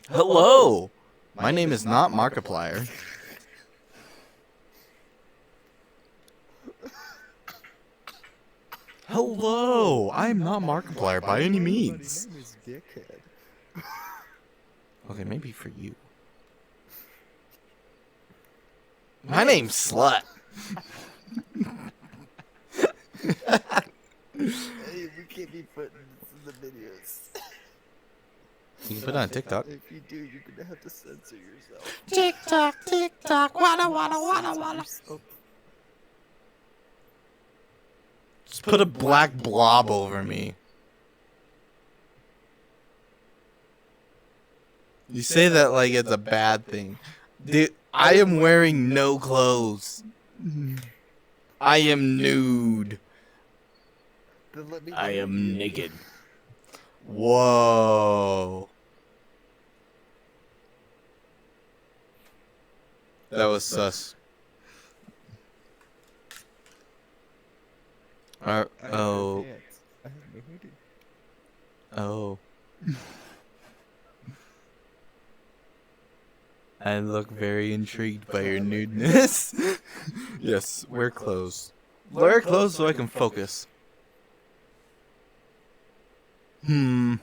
Hello! My name is not Markiplier. Hello! I'm not Markiplier by any means. My name is Dickhead. Okay, maybe for you. My name's Slut. Hey, we can't be putting this in the videos. You can put it on TikTok. If you do, you're gonna have to censor yourself. TikTok, TikTok, wada wada wada wada. Just put a black blob over me. You say that like it's a bad thing. Dude, I am wearing no clothes. I am nude. Then let me I know am you. naked. Whoa. That was sus. I have no Oh. pants. I have no hoodie. Oh. I look very intrigued by your nudeness. Yes, wear clothes. Wear clothes so I can focus. Okay,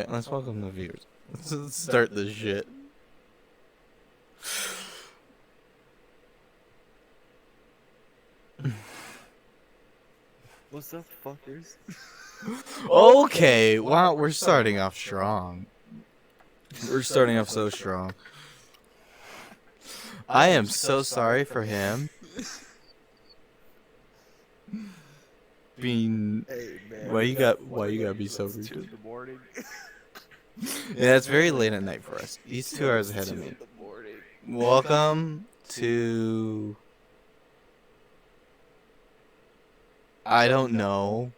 let's welcome the viewers. Let's start this shit. What's up, fuckers? Okay, wow, we're starting off strong. We're starting off so strong. I am so sorry for him being. Hey, man. Why you gotta be so It's 2 rude? in the morning. Yeah, it's very late at night for us. He's 2 hours ahead of 2 me. in the morning. Welcome to. I don't know.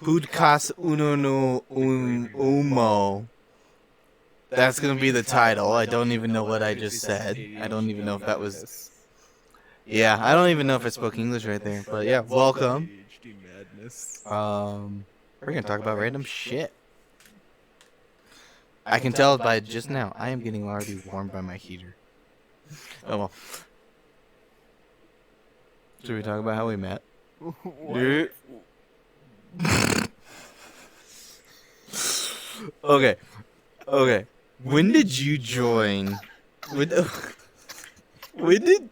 Podcast uno no umo. That's gonna be the title. I don't even know what I just said. I don't even know if that was. Yeah, I don't even know if I spoke English right there. But yeah, welcome. ADHD madness. We're gonna talk about random shit. I can tell by just now. I am getting already warmed by my heater. Oh well. Should we talk about how we met? What? Okay. Okay. When did you join? When did?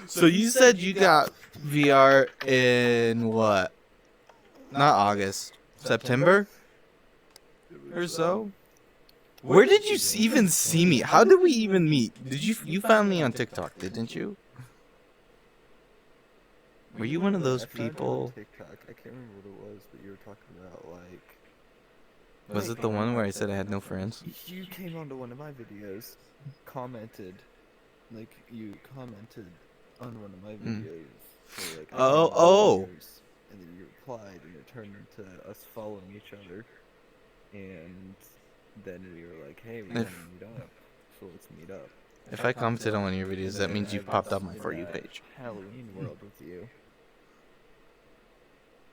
So you said you got VR in what? Not August. September? Or so? Where did you even see me? How did we even meet? Did you found me on TikTok, didn't you? Were you one of those I found you on people? TikTok. I can't remember what it was, but you were talking about like. Was it the one where I said I had no friends? You came onto one of my videos, commented, like you commented on one of my videos. So, like, I came onto yours, and then you replied, and it turned into us following each other. And then we were like, hey, we want to meet up, so let's meet up. If I commented on one of your videos, that means you've popped up on my For You page. Halloween world with you.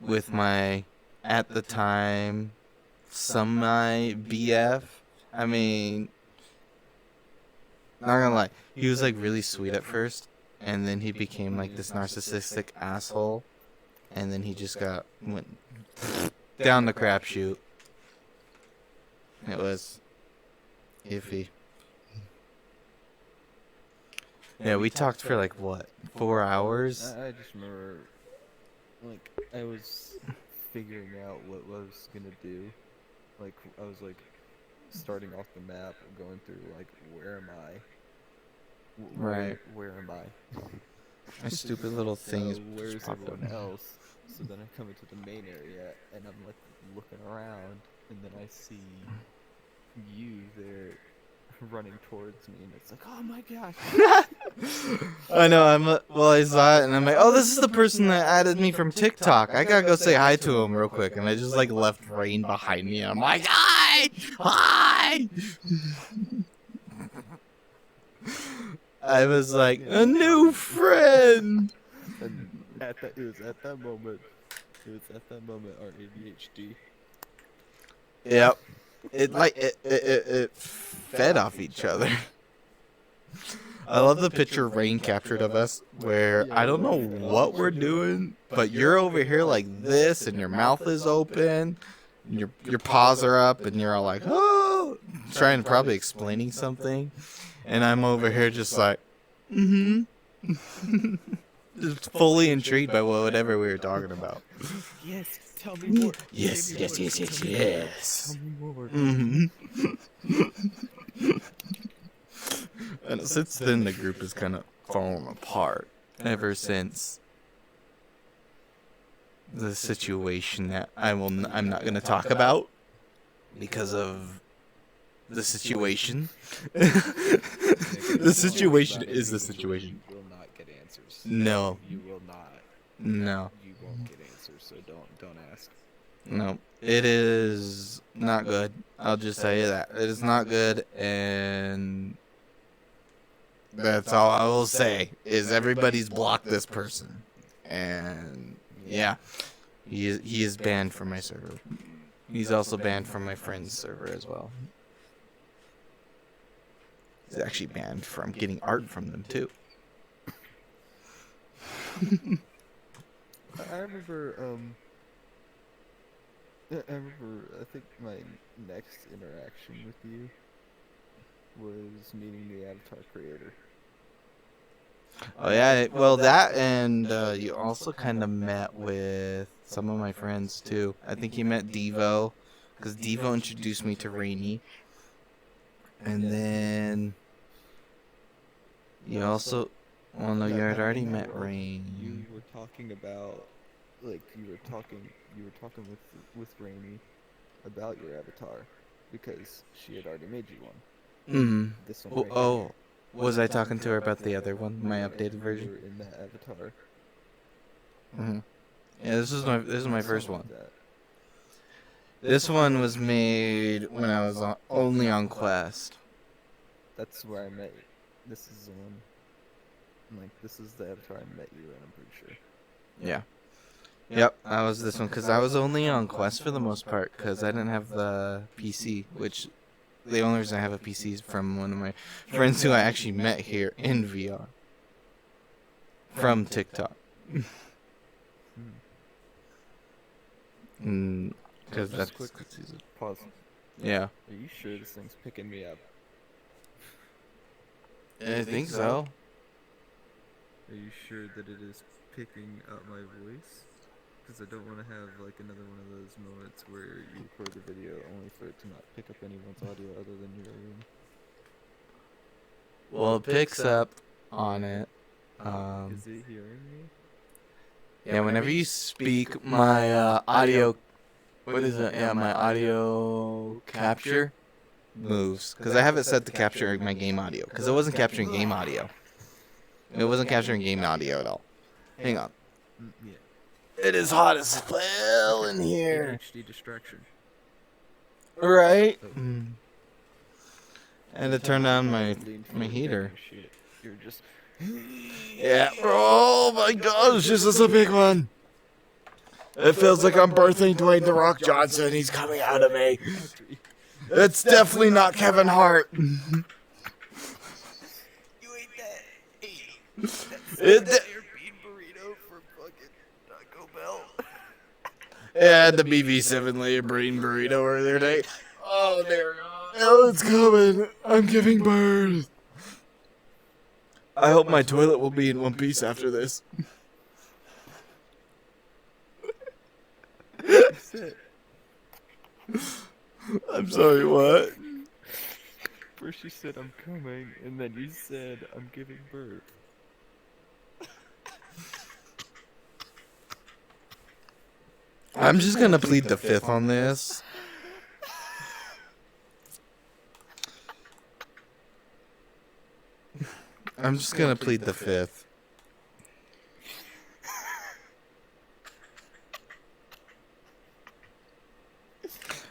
With my, at the time, semi BF. I mean, not gonna lie, he was like really sweet at first, and then he became like this narcissistic asshole, and then he just went down the crapshoot. It was iffy. Yeah, we talked for like what, 4 hours? I just remember, like, I was figuring out what I was gonna do. Like, I was like starting off the map and going through like, where am I? Right. Where am I? My stupid little thing is where's just popped up. everyone else? So then I come into the main area and I'm like looking around, and then I see you there running towards me, and it's like, oh my gosh. I know, well, I saw it, and I'm like, oh, this is the person that added me from TikTok. I gotta go say hi to him real quick, and I just, like, left Rain behind me, and I'm like, hi! Hi! I was like, a new friend! And it was at that moment our ADHD. Yep. it fed off each other. I love the picture Rain captured of us where I don't know what we're doing, but you're over here like this and your mouth is open, and your paws are up and you're all like, oh, trying probably explaining something, and I'm over here just like, just fully intrigued by whatever we were talking about. Yes, tell me more. Yes. Tell me more. And since then, the group has kind of fallen apart ever since the situation that I'm not going to talk about because of the situation. The situation is the situation. You will not get answers. No. You will not. No. You won't get answers, so don't ask. No. It is not good. I'll just tell you that. It is not good, and that's all I will say, is everybody's blocked this person. And, yeah, he is banned from my server. He's also banned from my friend's server as well. He's actually banned from getting art from them, too. I remember, I think my next interaction with you was meeting the avatar creator. Oh, yeah, well, that, and you also kind of met with some of my friends, too. I think you met Devo, because Devo introduced me to Rainy. And then you also, well, no, you had already met Rainy. You were talking about, like, you were talking with Rainy about your avatar, because she had already made you one. This one right here. Was I talking to her about the other one, my updated version? You were in that avatar. Yeah, this is my first one. This one was made when I was only on Quest. That's where I met you. This is the one. Like, this is the avatar I met you in, I'm pretty sure. Yeah. Yep, I was this one, because I was only on Quest for the most part, because I didn't have the PC, which the only reason I have a PC is from one of my friends who I actually met here in VR. From TikTok. Because that's... Quick pause. Yeah. Are you sure this thing's picking me up? I think so. Are you sure that it is picking up my voice? Because I don't want to have like another one of those moments where you record the video only for it to not pick up anyone's audio other than your own. Well, it picks up on it. Is it hearing me? Yeah, whenever you speak, my audio... What is it? Yeah, my audio capture moves. Because I have it set to capture my game audio. Because it wasn't capturing game audio. It wasn't capturing game audio at all. Hang on. Yeah. It is hot as hell in here. ADHD distraction. Right? And to turn on my heater. You're just... Yeah. Oh my gosh, this is a big one. It feels like I'm birthing Dwayne "The Rock" Johnson. He's coming out of me. It's definitely not Kevin Hart. You ate that. Your bean burrito for fucking Taco Bell. Yeah, the BB7 layer bean burrito earlier today. Oh, there. Oh, it's coming. I'm giving birth. I hope my toilet will be in one piece after this. I'm sorry, what? First you said I'm coming, and then you said I'm giving birth. I'm just gonna plead the fifth on this. I'm just gonna plead the fifth.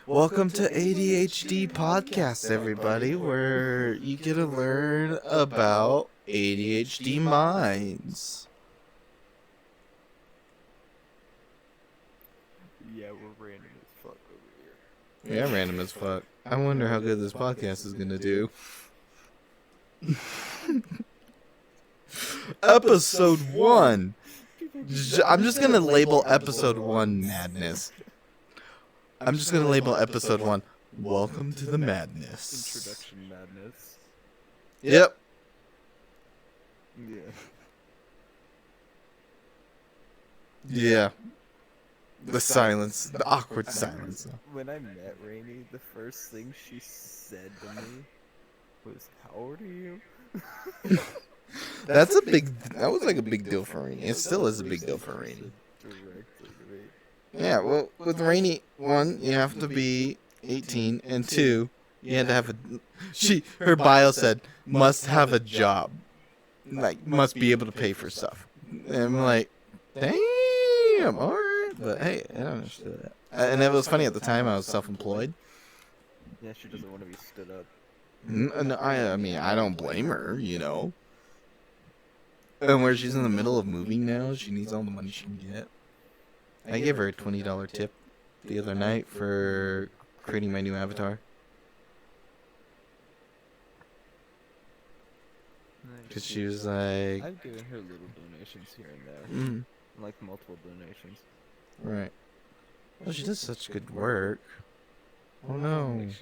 Welcome to ADHD Podcast, everybody, where you get to learn about ADHD minds. Yeah, we're random as fuck over here. Yeah, random as fuck. I wonder how good this podcast is gonna do. Episode 1. I'm just gonna label episode 1 madness. I'm just gonna label episode 1. Welcome to the madness. Introduction madness. Yep. Yeah. Yeah. The silence. The awkward silence. When I met Rainey, the first thing she said to me was, "How old are you?" That was like a big deal for Rainey. It still is a big deal for Rainey. Directly to me. Yeah, well, with Rainey, 1, you have to be 18, and 2, you had to have her bio said, must have a job. Like, must be able to pay for stuff. And I'm like, damn, alright. But hey, I don't understand that. And it was funny at the time, I was self-employed. Yeah, she doesn't want to be stood up. No, I mean, I don't blame her, you know. And where she's in the middle of moving now, she needs all the money she can get. I gave her a $20 tip the other night for creating my new avatar. Because she was like... I've given her little donations here and there. Like multiple donations. Right. Well, she does such good work. Oh no. Like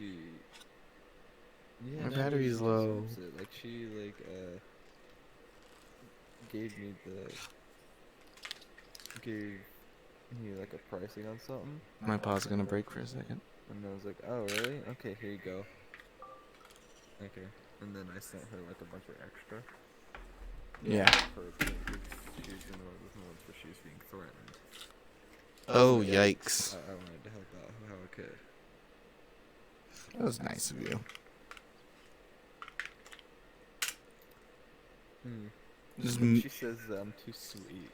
My battery's low. Like she gave me like a pricing on something. My paw's gonna break for a second. And I was like, oh really? Okay, here you go. Okay. And then I sent her like a bunch of extra. Yeah. For she was in one of those moments where she was being threatened. Oh, yikes. I wanted to help out how I could. That was nice of you. She says that I'm too sweet.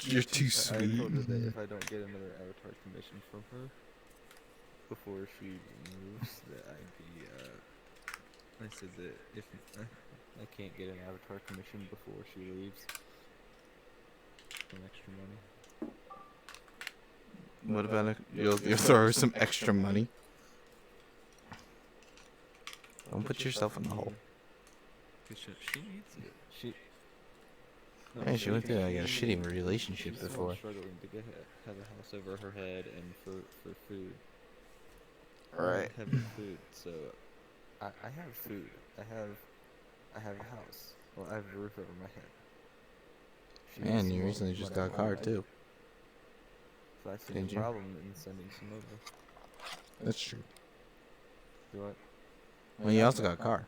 You're too I sweet. told her that if I don't get another avatar commission from her before she moves, that I'd be, I said that if I can't get an avatar commission before she leaves, some extra money. What about you'll throw her some extra money? Don't put yourself in the hole. She needs it. Yeah, she went through like a shitty relationship before. Struggling to have a house over her head and for food. Right. Having food, so I have food. I have a house. Well, I have a roof over my head. Man, you recently just got a car too. So I see Didn't no you? problem in sending some over. That's true. Do what? Well, you also got a car.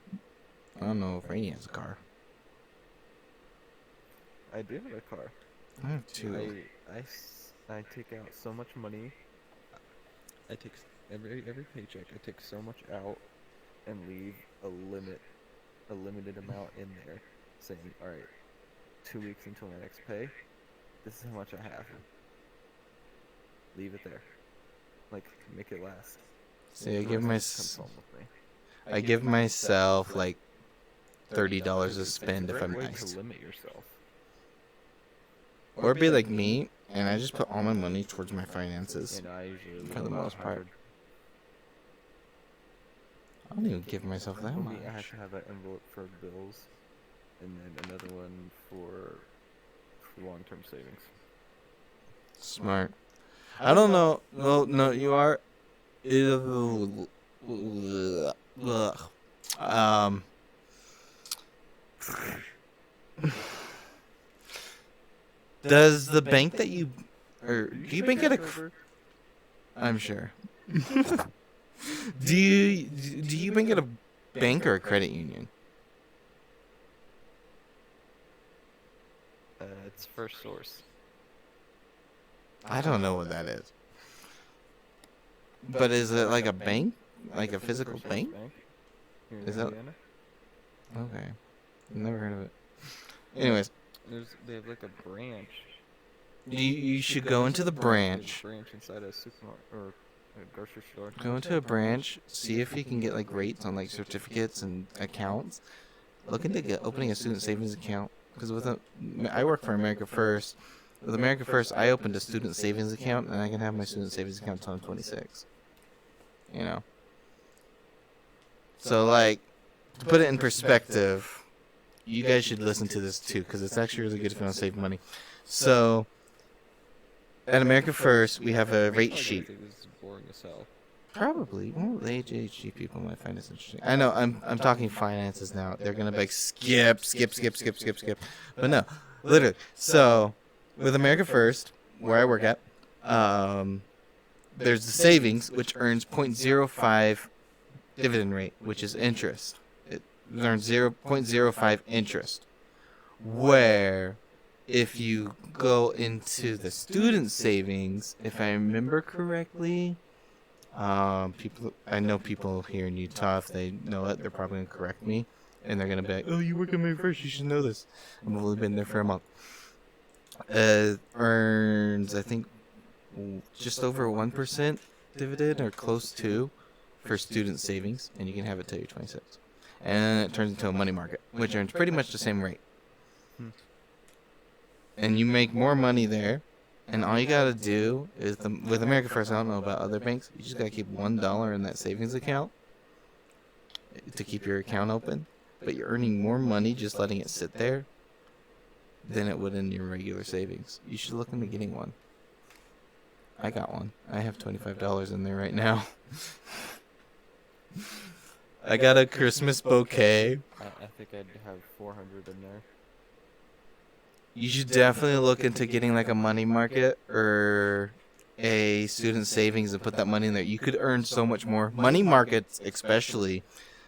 I don't know if Rainey has a car. I do have a car. I have 2. I take out so much money. I take every paycheck. I take so much out and leave a limited amount in there, saying, all right, 2 weeks until my next pay. This is how much I have. Leave it there. Like, make it last. See, Comes home with me. I give myself like $30 to spend if I'm Way nice. to limit yourself. Or be like me, and I just put all my money towards my finances. And I usually For the most part. I don't even give myself that much. I have to have an envelope for bills, and then another one for long-term savings. Smart. I don't know. No, you are. Does the bank that you, or do you bank at a? I'm sure. Do you bank at a bank or a credit union? It's First Source. I don't know what that is. But is it like a bank? Like a physical First Source bank? Here in Is that- Indiana. Okay. Never heard of it. Anyways, They have like a branch. you should go into the branch. Branch inside a supermarket or a grocery store. Go into a branch, see if you can get like rates on like certificates and accounts. Look into opening a student savings account because I work for America First. With America First, I opened a student savings account and I can have my student savings account until I'm 26. You know. So, like, to put it in perspective, you guys should listen to this too, because it's actually really good if you want to save money. So, at America First, we have a rate sheet. This is boring as hell. Probably. Well, the ADHD people might find this interesting. I know, I'm talking finances now. They're going to be like, skip. But no, literally. So, with America First, where I work at, there's the savings, which earns 0.05 dividend rate, which is interest. It earns 0.05 interest. Where, if you go into the student savings, if I remember correctly, I know people here in Utah, if they know it, they're probably going to correct me. And they're going to be like, oh, you work at America First, you should know this. I've only been there for a month. Earns, I think, just over 1% dividend, or close to, for student savings. And you can have it till you're 26. And then it turns into a money market, which earns pretty much the same rate. And you make more money there. And all you gotta do is, with America First, I don't know about other banks, you just gotta keep $1 in that savings account to keep your account open. But you're earning more money just letting it sit there than it would in your regular savings. You should look into getting one. I got one. I have $25 in there right now. I got a Christmas bouquet. I think I'd have 400 in there. You should definitely look into getting like a money market or a student savings and put that money in there. You could earn so much more. Money markets, especially,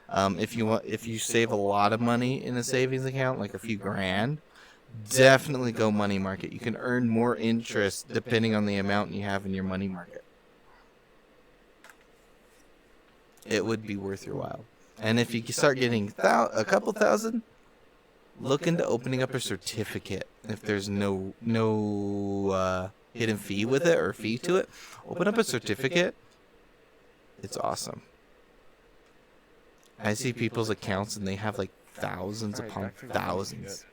if you save a lot of money in a savings account, like a few grand, definitely go money market. You can earn more interest depending on the amount you have in your money market. It would be worth your while. And if you start getting a couple thousand, look into opening up a certificate. If there's no hidden fee with it or fee to it, open up a certificate. It's awesome. I see people's accounts and they have like thousands upon thousands.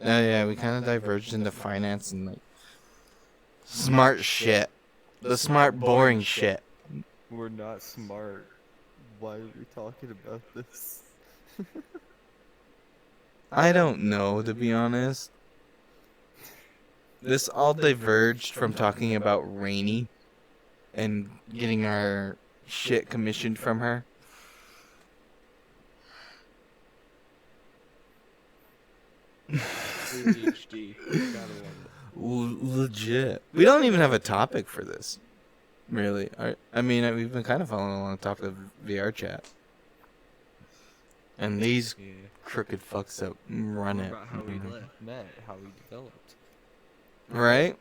Yeah, we kind of diverged into finance and like smart shit. The smart, boring shit. We're not smart. Why are we talking about this? I don't know, to be honest. This all diverged from talking about Rainy and getting our shit commissioned from her. ADHD. Legit. We don't even have a topic for this, really. I mean, we've been kind of following along the topic of VR chat. And these crooked fucks that run it. About how we met, how we developed. Right?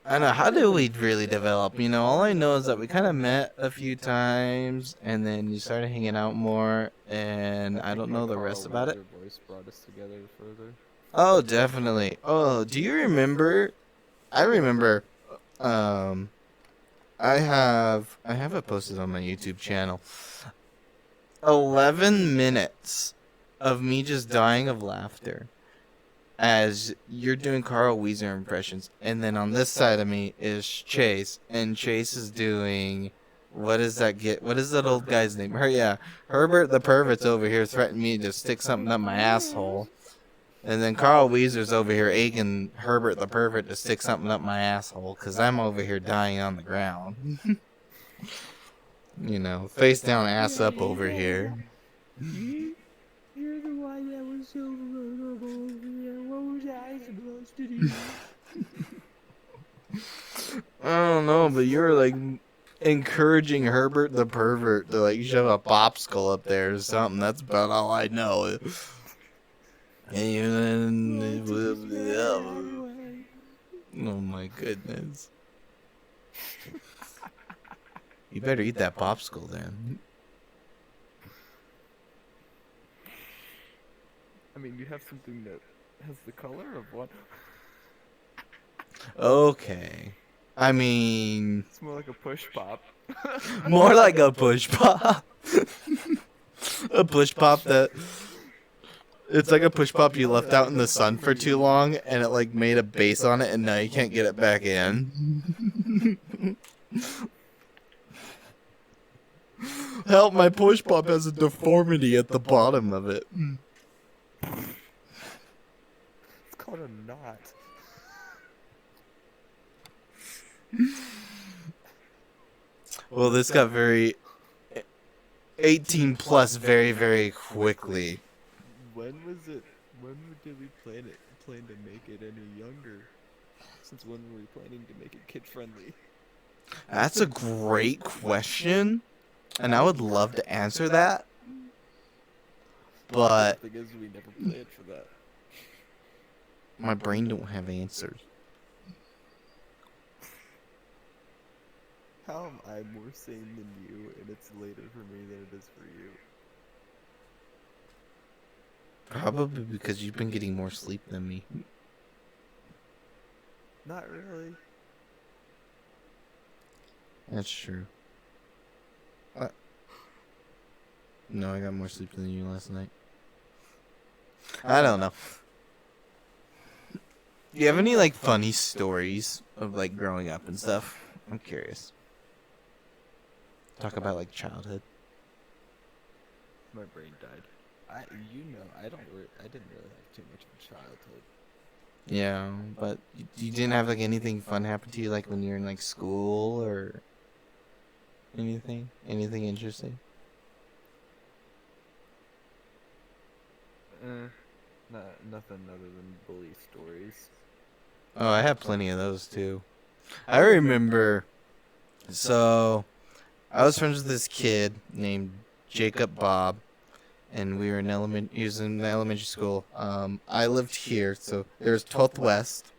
I know. How did we really develop? You know, all I know is that we kind of met a few times, and then you started hanging out more, and I don't know the rest about it. Your voice brought us together further. Oh, definitely. Oh, do you remember? I remember. I have it posted on my YouTube channel. 11 minutes of me just dying of laughter as you're doing Carl Weezer impressions, and then on this side of me is Chase, and Chase is doing what is that old guy's name? Herbert the Pervert's over here threatening me to stick something up my asshole, and then Carl Weezer's over here egging Herbert the Pervert to stick something up my asshole because I'm over here dying on the ground. You know, face down, ass up over here. You're the one that was so vulnerable. What was I supposed to do? I don't know, but you're like encouraging Herbert the Pervert to like shove a popsicle up there or something. That's about all I know. And oh my goodness. You better eat that popsicle then. I mean, you have something that has the color of one. Okay. I mean... It's more like a push pop. More like a push pop. A push pop that... It's like a push pop you left out in the sun for too long, and it like made a base on it, and now you can't get it back in. Help, my push pop has a deformity at the bottom of it. It's called a knot. Well, this got very 18 plus very, very quickly. When did we plan to make it any younger? Since when were we planning to make it kid friendly? That's a great question, and I would love to answer that. But The thing is, we never planned for that. my brain don't have answers. How am I more sane than you, and it's later for me than it is for you? Probably because you've been getting more sleep than me. Not really. That's true. No, I got more sleep than you last night. I don't know. Do you have any, like, funny stories of, like, growing up and stuff? I'm curious. Talk about, like, childhood. My brain died. I didn't really have too much of a childhood. Yeah, but you didn't have, like, anything fun happen to you, like, when you were in, like, school or anything? Anything interesting? Nothing other than bully stories. Oh, I have plenty of those, too. I remember, so, I was friends with this kid named Jacob Bob, and we were he was in elementary school. I lived here, so there's 12th West,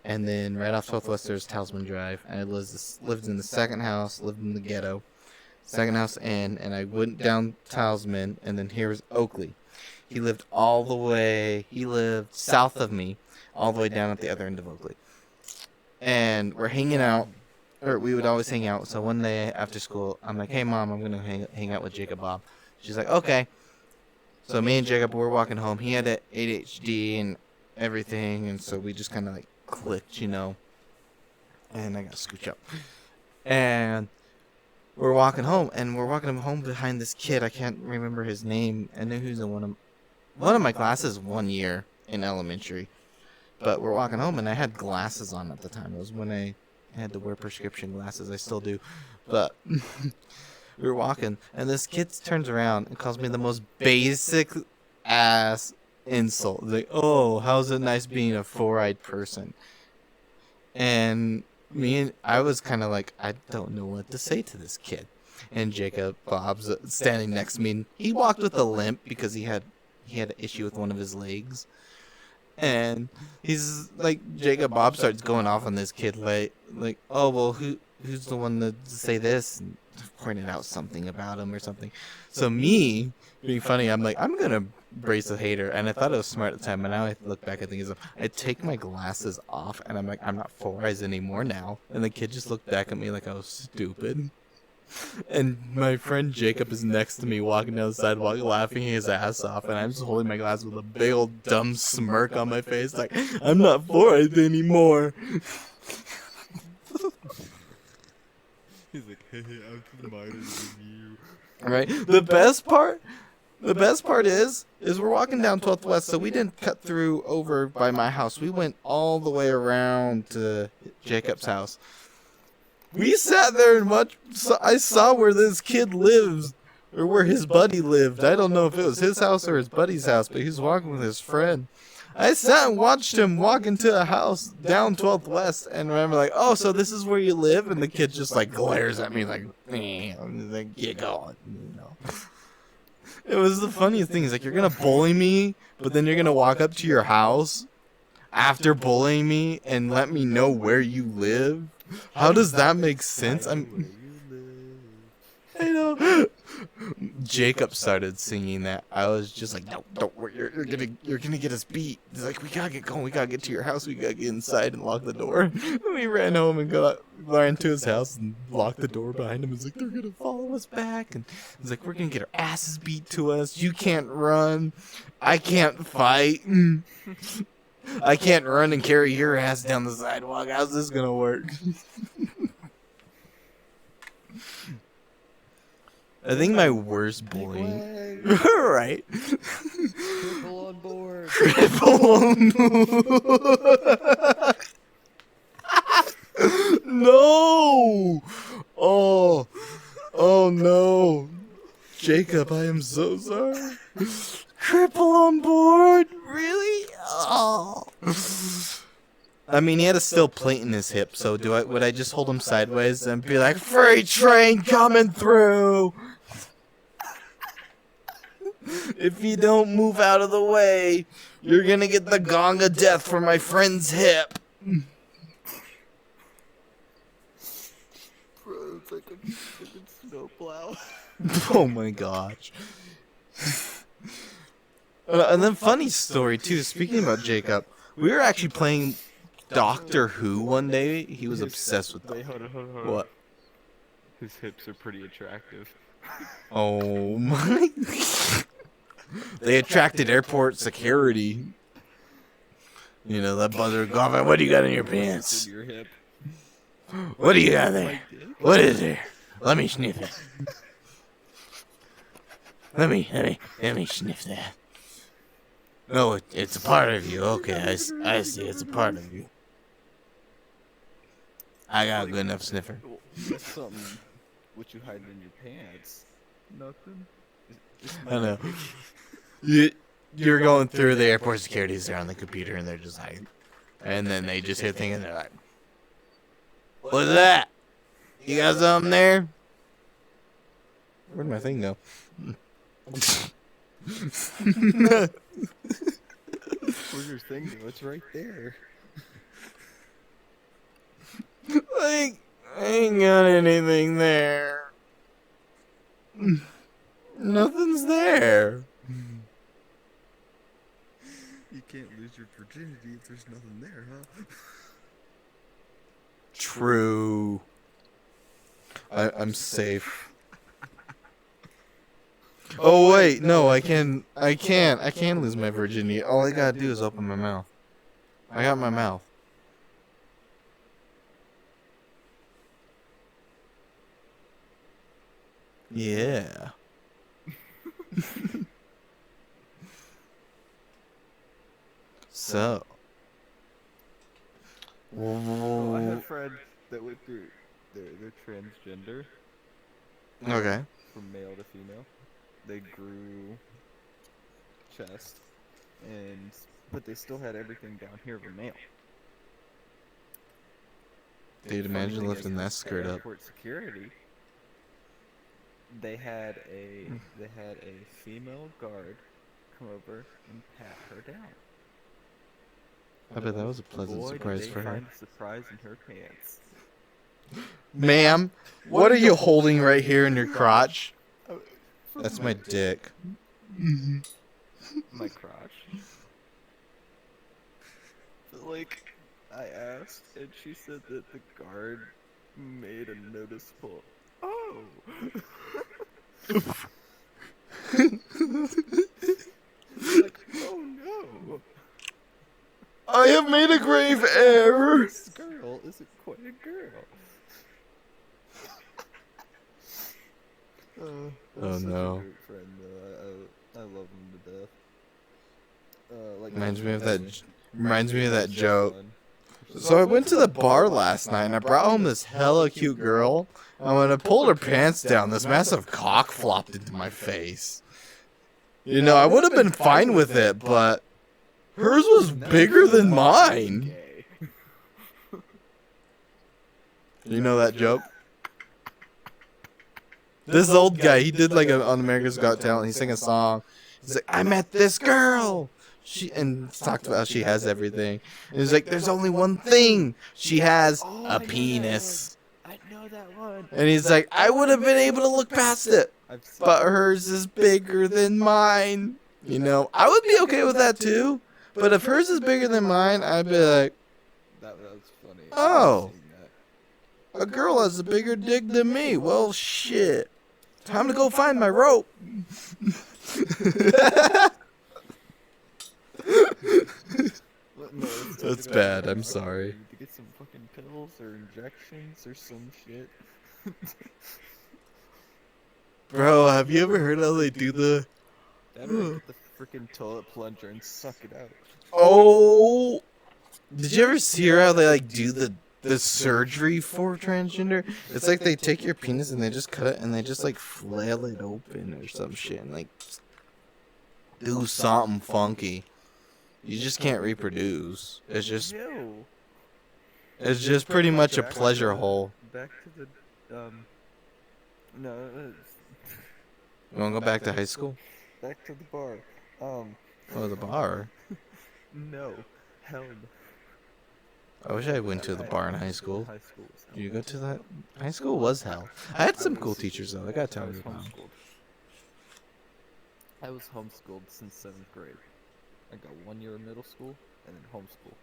and then right off 12th West there's Talisman Drive. And I lived in the second house, lived in the ghetto, second house in, and I went down Talisman, and then here was Oakley. He lived south of me, all the way down at the other end of Oakley. And we're hanging out, or we would always hang out. So one day after school, I'm like, hey, Mom, I'm going to hang out with Jacob Bob. She's like, okay. So me and Jacob were walking home. He had ADHD and everything, and so we just kind of, like, clicked, you know. And I got to scooch up. And we're walking home, and we're walking home behind this kid. I can't remember his name. I knew he was in one of my classes 1 year in elementary. But we're walking home, and I had glasses on at the time. It was when I had to wear prescription glasses. I still do. But we were walking, and this kid turns around and calls me the most basic ass insult. Like, oh, how's it nice being a four-eyed person? And I was kind of like, I don't know what to say to this kid. And Jacob Bob's standing next to me, and he walked with a limp because he had an issue with one of his legs. And he's like, Jacob Bob starts going off on this kid, like, oh, well, who's the one to say this? And pointed out something about him or something. So me, being funny, I'm like, I'm gonna brace a hater. And I thought it was smart at the time, but now I look back, I think I take my glasses off, and I'm like, I'm not four eyes anymore now. And the kid just looked back at me like I was stupid. And my friend Jacob is next to me walking down the sidewalk laughing his ass off, and I'm just holding my glass with a big old dumb smirk on my face like, I'm not four-eyed anymore. He's like, hey, I'm smarter than you. Right? The best part is we're walking down 12th West, so we didn't cut through over by my house. We went all the way around to Jacob's house. We sat there and watched. I saw where this kid lives, or where his buddy lived. I don't know if it was his house or his buddy's house, but he was walking with his friend. I sat and watched him walk into a house down 12th West, and remember, like, oh, so this is where you live? And the kid just, like, glares at me like, I'm like, get going, you know. It was the funniest thing. Is like, you're gonna bully me, but then you're gonna walk up to your house after bullying me and let me know where you live. How does that make sense? I know. Jacob started singing that. I was just like, no, don't worry, you're gonna get us beat. He's like, we gotta get going, we gotta get to your house, we gotta get inside and lock the door. We ran home and ran to his house and locked the door behind him. He's like, they're gonna follow us back, and he's like, we're gonna get our asses beat to us. You can't run, I can't fight. I can't run and carry your ass down the sidewalk. How's this gonna work? I think my worst bullying. Leg. Right. Cripple on board. No. Oh. Oh no. Jacob, I am so sorry. Cripple on board? Really? Oh. I mean, he had a steel plate in his hip, so would I just hold him sideways and be like, freight train coming through? If you don't move out of the way, you're gonna get the gong of death for my friend's hip. Bro, it's like a fucking snowplow. Oh my gosh. And then funny story too, speaking about Jacob, we were actually playing Doctor Who one day. He was obsessed with Wait, hold on. what? His hips are pretty attractive. Oh my. They attracted airport security. You know, that buzzer golf. What do you got in your pants? In your hip. What do you got there? What is there? Let me sniff it. Let me sniff that. No, it's a part of you. Okay, I see. It's a part of you. I got a good enough sniffer. That's something. What you hiding in your pants? Nothing. I know. You're going through the airport securities. They're on the computer and they're just like, and then they just hear things and they're like, "What's that? You got something there?" Where'd my thing go? Where's your thing? It's right there. I ain't got anything there. Nothing's there. You can't lose your virginity if there's nothing there, huh? True. I'm safe. Oh wait, no, I can't lose my virginity. All I gotta do is open my mouth. I got my mouth. Yeah. So. Oh, I had a friend that went through. They're transgender. Okay. From male to female. They grew chest, but they still had everything down here of a male. Dude, imagine lifting that skirt up. Airport security. They had a female guard come over and pat her down. I bet that was a pleasant surprise for her. Find a surprise in her pants. Ma'am, what are you holding right here in your crotch? That's my dick. My crotch. Like, I asked, and she said that the guard made a noticeable. Oh. Like, oh no. I have made a grave error. This girl isn't quite a girl. Oh no. A great friend, I love him to death. Like Reminds me of that joke. So I went to the bar last night and I brought home this hella cute girl. And when I pulled her pants down, this massive cock flopped into my face. You know, I would have been fine with it, but hers was bigger than mine. You know that joke? This old guy, he did like on America's Got Talent. He sang a song. He's like, I met this girl. And talked about how she has everything. And he's like, there's only one thing. She has a penis. I know that one. And he's like, I would have been able to look past it, but hers is bigger than mine. You know, I would be okay with that too. But if hers is bigger than mine, I'd be like, that was funny. oh, a girl has a bigger dick than me. Well, shit. Time to go find my rope. That's bad. I'm sorry. To get some fucking pills or injections or some shit. Bro, have you ever heard how they do the? That or get the freaking toilet plunger and suck it out. Oh, did you ever see how they like do the surgery for transgender? It's like they take your penis and they just cut it and they just like flail it open or some shit and like do something funky. You just can't reproduce. It's just Ew. pretty much a pleasure hole. Back to the no. You wanna go back to high school? Back to the bar. Oh, the bar. No. Held. I wish I went to the bar in high school. High school was hell. Did you go to that? High school was hell. I had some cool teachers though. I gotta I tell was you about them. homeschooled. I was homeschooled since 7th grade. I got 1 year of middle school and then homeschool.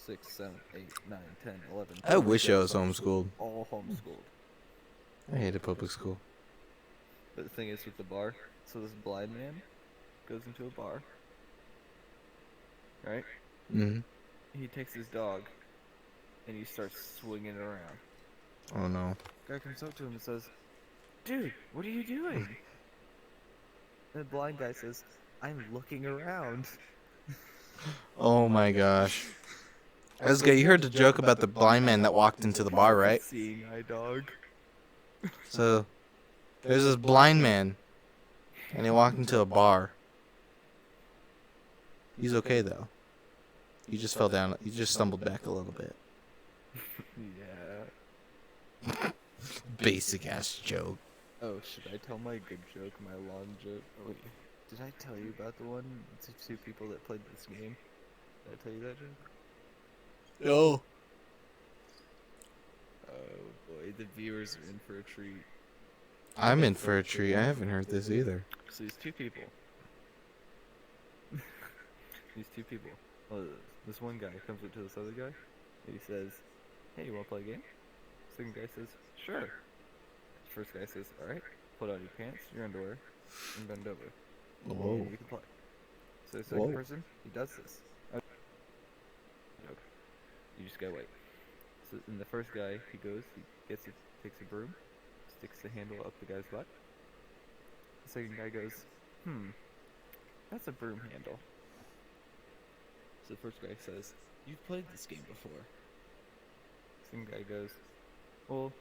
6, 7, 8, 9, 10, 11. I wish I was homeschooled. All homeschooled. I hated public school. But the thing is with the bar, so this blind man goes into a bar, right? Mm-hmm. He takes his dog and he starts swinging it around. Oh no. Guy comes up to him and says, "Dude, what are you doing?" And the blind guy says, "I'm looking around." Oh my gosh. This guy, you heard the joke about the blind man that walked into the bar, right? Seeing eye dog. So, there's this blind man, and he walked into a bar. He's okay though. He just fell down. He just stumbled back a little bit. Yeah. Basic ass joke. Oh, should I tell my good joke, my long joke? Oh, wait. Did I tell you about the one, the two people that played this game? Did I tell you that joke? No. Oh boy, the viewers are in for a treat. I'm in for a treat. I haven't heard this either. So these two people. Well, this one guy comes up to this other guy, and he says, "Hey, you wanna play a game?" Second guy says, "Sure." First guy says, "Alright, pull out your pants, your underwear, and bend over. Whoa. And you can play." So the second Whoa. person, he does this. Okay. You just gotta wait. So in the first guy, he goes, he takes a broom, sticks the handle up the guy's butt. The second guy goes, that's a broom handle. So the first guy says, "You've played this game before." Second guy goes, "Well,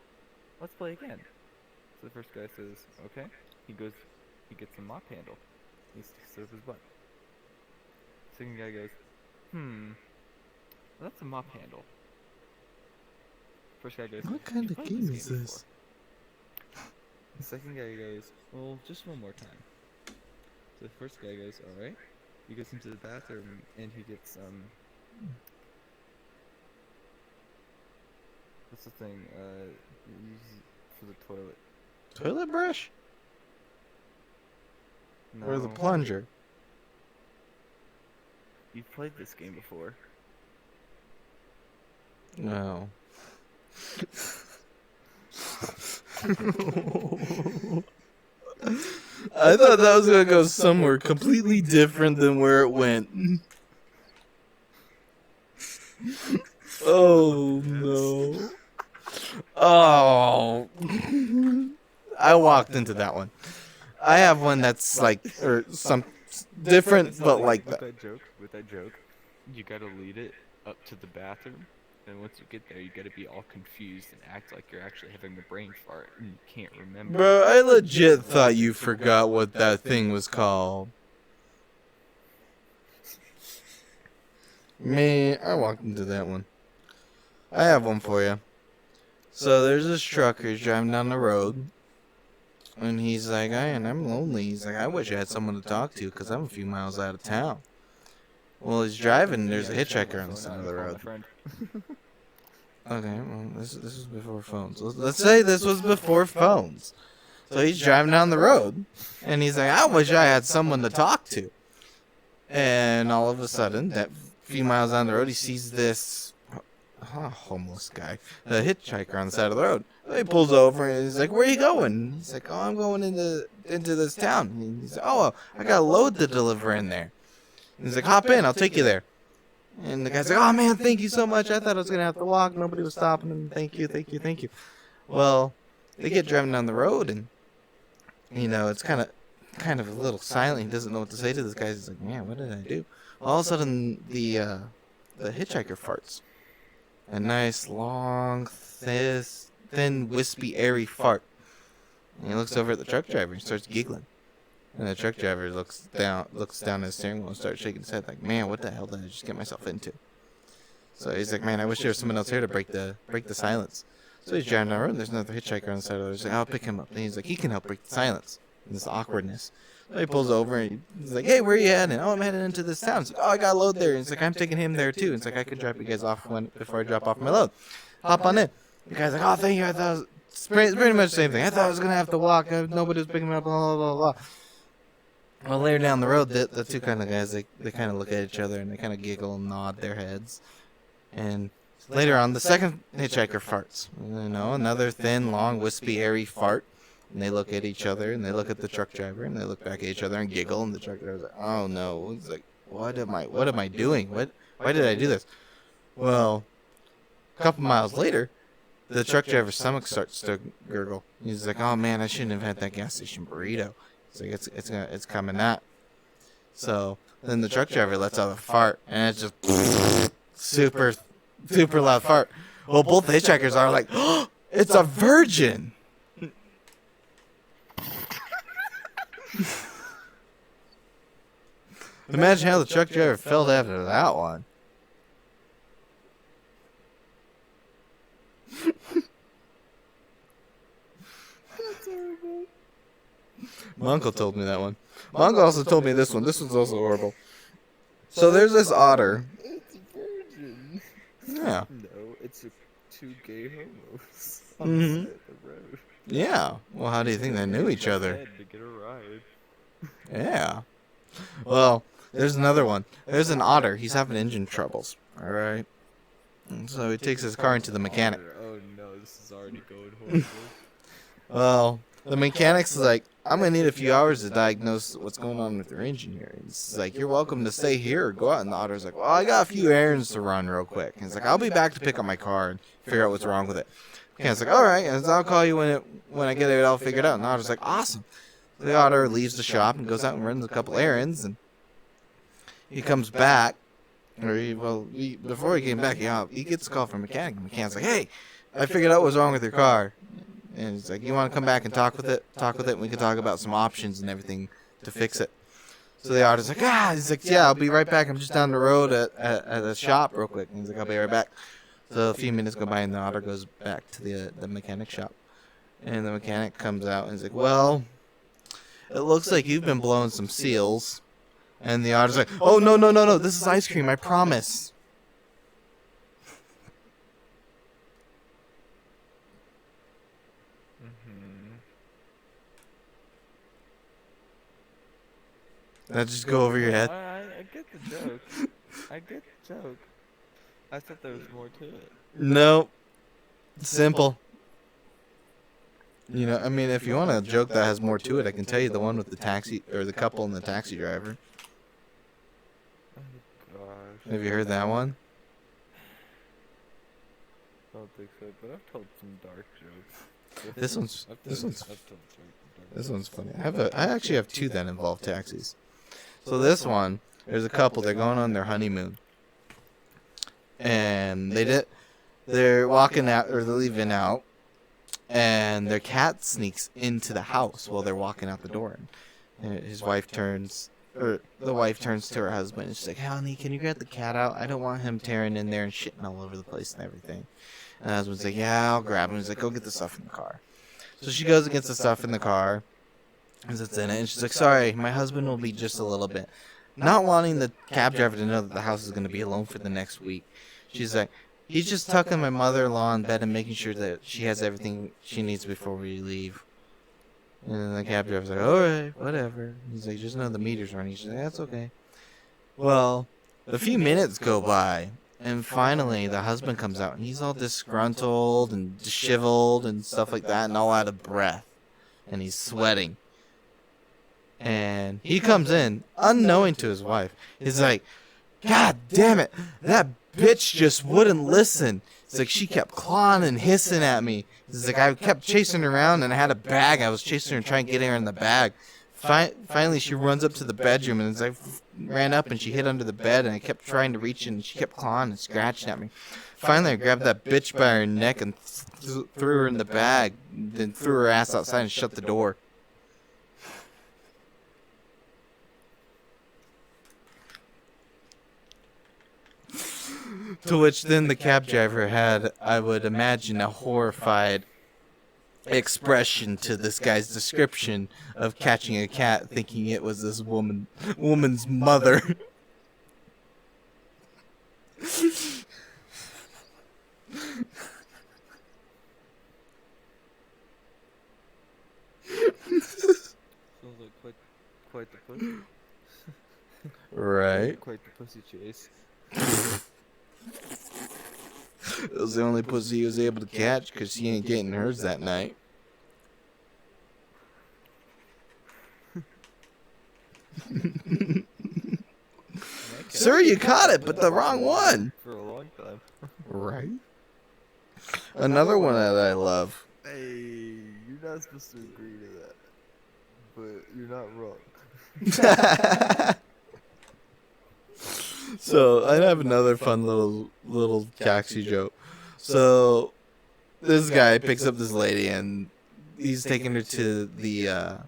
let's play again." So the first guy says, "Okay." He gets a mop handle. He sticks it up his butt. Second guy goes, that's a mop handle. First guy goes, What kind "You've of played game this is game this? before." The second guy goes, "Well, just one more time." So the first guy goes, "Alright." He goes into the bathroom and he gets, what's the thing, uses for the toilet. Toilet brush? Or the No. plunger? You've played this game before. No. I thought that was gonna go somewhere completely different than where it went. Oh no. Oh. I walked into that one. I have one that's like, or some different, but like with that. that joke, you gotta lead it up to the bathroom, and once you get there, you gotta be all confused and act like you're actually having a brain fart and you can't remember. Bro, I legit thought you forgot what that thing was called. Man, I walked into that one. I have one for you. So there's this trucker who's driving down the road. And he's like, I'm lonely. He's like, I wish I had someone to talk to because I'm a few miles out of town. Well, he's driving and there's a hitchhiker on the side of the road. Okay, well, this was before phones. Let's say this was before phones. So he's driving down the road, and he's like, I wish I had someone to talk to. And all of a sudden, that few miles down the road, he sees this homeless guy, a hitchhiker on the side of the road. So he pulls over, and he's like, where are you going? He's like, oh, I'm going into this town. And he's like, oh, well, I got a load to deliver in there. And he's like, hop in, I'll take you there. And the guy's like, oh, man, thank you so much. I thought I was going to have to walk. Nobody was stopping him. Thank you. Well, they get driving down the road, and it's kind of a little silent. He doesn't know what to say to this guy. He's like, man, what did I do? All of a sudden, the hitchhiker farts. A nice, long, thin, wispy, airy fart. And he looks over at the truck driver and starts giggling. And the truck driver looks down at his steering wheel and starts shaking his head like, man, what the hell did I just get myself into? So he's like, man, I wish there was someone else here to break the silence. So he's driving down the road, and there's another hitchhiker on the side of the road. He's like, I'll pick him up. And he's like, he can help break the silence. And this awkwardness. So he pulls over, and he's like, hey, where are you heading? Oh, I'm heading into this town. He's like, oh, I got a load there. And he's like, I'm taking him there, too. And he's like, I could drop you guys off before I drop off my load. Hop on in. The guy's like, oh, thank you. I thought it was pretty much the same thing. I thought I was going to have to walk. Nobody was picking me up, blah, blah, blah, blah. Well, later down the road, the two kind of guys, they kind of look at each other, and they kind of giggle and nod their heads. And later on, the second hitchhiker farts. Another thin, long, wispy, airy fart. And they look at each other, and they look at the truck driver, and they look back at each other and giggle. And the truck driver's like, "Oh no!" He's like, "What am I doing? Why did I do this?" Well, a couple miles later, the truck driver's stomach starts to gurgle. He's like, "Oh man, I shouldn't have had that gas station burrito." He's like, "It's coming out." So then the truck driver lets out a fart, and it's just super loud fart. Well, both the hitchhikers are like, "Oh, it's a virgin." Imagine how the truck driver felt after that one. That's horrible. My uncle told me that one. My uncle also told me this one. This one's also horrible. So there's this otter. It's a virgin. Yeah. No, it's two gay homos Mhm. on the side of the road. Yeah. Well, how do you think they knew each other? To get a ride. Yeah. Well, there's another one. There's an otter. He's having engine troubles. All right. And so he takes his car into the mechanic. Oh no, this is already going horrible. Well, the mechanic's like, I'm going to need a few hours to diagnose what's going on with your engine here. He's like, you're welcome to stay here or go out. And the otter's like, well, I got a few errands to run real quick. And he's like, I'll be back to pick up my car and figure out what's wrong with it. The mechanic's like, all right. And I'll call you when I get it all figured out. And the otter's like, awesome. The otter leaves the shop and goes out and runs a couple errands. And he comes back. Before he came back, he gets a call from a mechanic. The mechanic's like, hey, I figured out what's wrong with your car. And he's like, you want to come back and talk with it? And we can talk about some options and everything to fix it. So the otter's like, he's like, yeah, I'll be right back. I'm just down the road at the shop real quick. And he's like, I'll be right back. So a few minutes go by and the otter goes back to the mechanic shop. And the mechanic comes out and he's like, well, it looks like you've been blowing some seals. And the otter's like, oh, no, this is ice cream, I promise. Did that just go over your head? I get the joke. I get the joke. I thought there was more to it. Nope. Simple. I mean, if you want a joke that has more to it, I can tell you the one with the taxi, or the couple and the taxi driver. Oh gosh. Have you heard that one? I don't think so, but I've told some dark jokes. This one's I've told This one's funny. I actually have two that involve taxis. So this one, there's a couple. They're going on their honeymoon, and they're walking out or they're leaving out, and their cat sneaks into the house while they're walking out the door. And the wife turns to her husband and she's like, "Honey, can you get the cat out? I don't want him tearing in there and shitting all over the place and everything." And the husband's like, "Yeah, I'll grab him." He's like, "Go get the stuff in the car." So she goes and gets the stuff in the car, and sits in it, and she's like, "Sorry, my husband will be just a little bit." Not wanting the cab driver to know that the house is going to be alone for the next week, she's like, "He's just tucking my mother-in-law in bed and making sure that she has everything she needs before we leave." And then the cab driver's like, "Alright, whatever." He's like, "Just know the meter's running." She's like, "That's okay." Well, a few minutes go by, and finally the husband comes out, and he's all disgruntled and disheveled and stuff like that, and all out of breath. And he's sweating. And he comes in, unknowing to his wife. He's like, "God damn it, that bitch just wouldn't listen. It's like she kept clawing and hissing at me. It's like I kept chasing her around, and I had a bag. I was chasing her and trying to get her in the bag. Finally, she runs up to the bedroom, and I ran up, and she hid under the bed, and I kept trying to reach in, and she kept clawing and scratching at me. Finally, I grabbed that bitch by her neck and threw her in the bag, then threw her ass outside and shut the door. To which then the cab driver had, I would imagine, a horrified expression to this guy's description of catching a cat, thinking it was this woman's mother. Sounds like quite the pussy. Right. Quite the pussy chase. It was the only pussy he was able to catch because he ain't getting hers that night. Sir, you caught it, but the wrong one. For a long time. Right. Another one that I love. Hey, you're not supposed to agree to that, but you're not wrong. So I have another fun little taxi joke. So this guy picks up this lady and he's taking her to the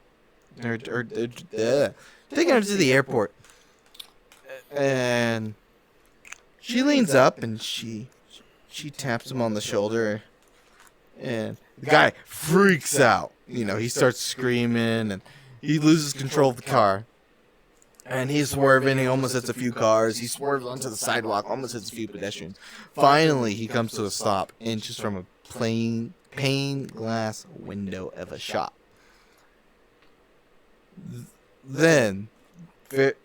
taking her to the airport, and she leans up and she taps him on the shoulder, and the guy freaks out. You know, he starts screaming and he loses control of the car. And he's swerving, he almost hits a few cars, he swerves onto the sidewalk, almost hits a few pedestrians. Finally, he comes to a stop, inches from a pane glass window of a shop. Then,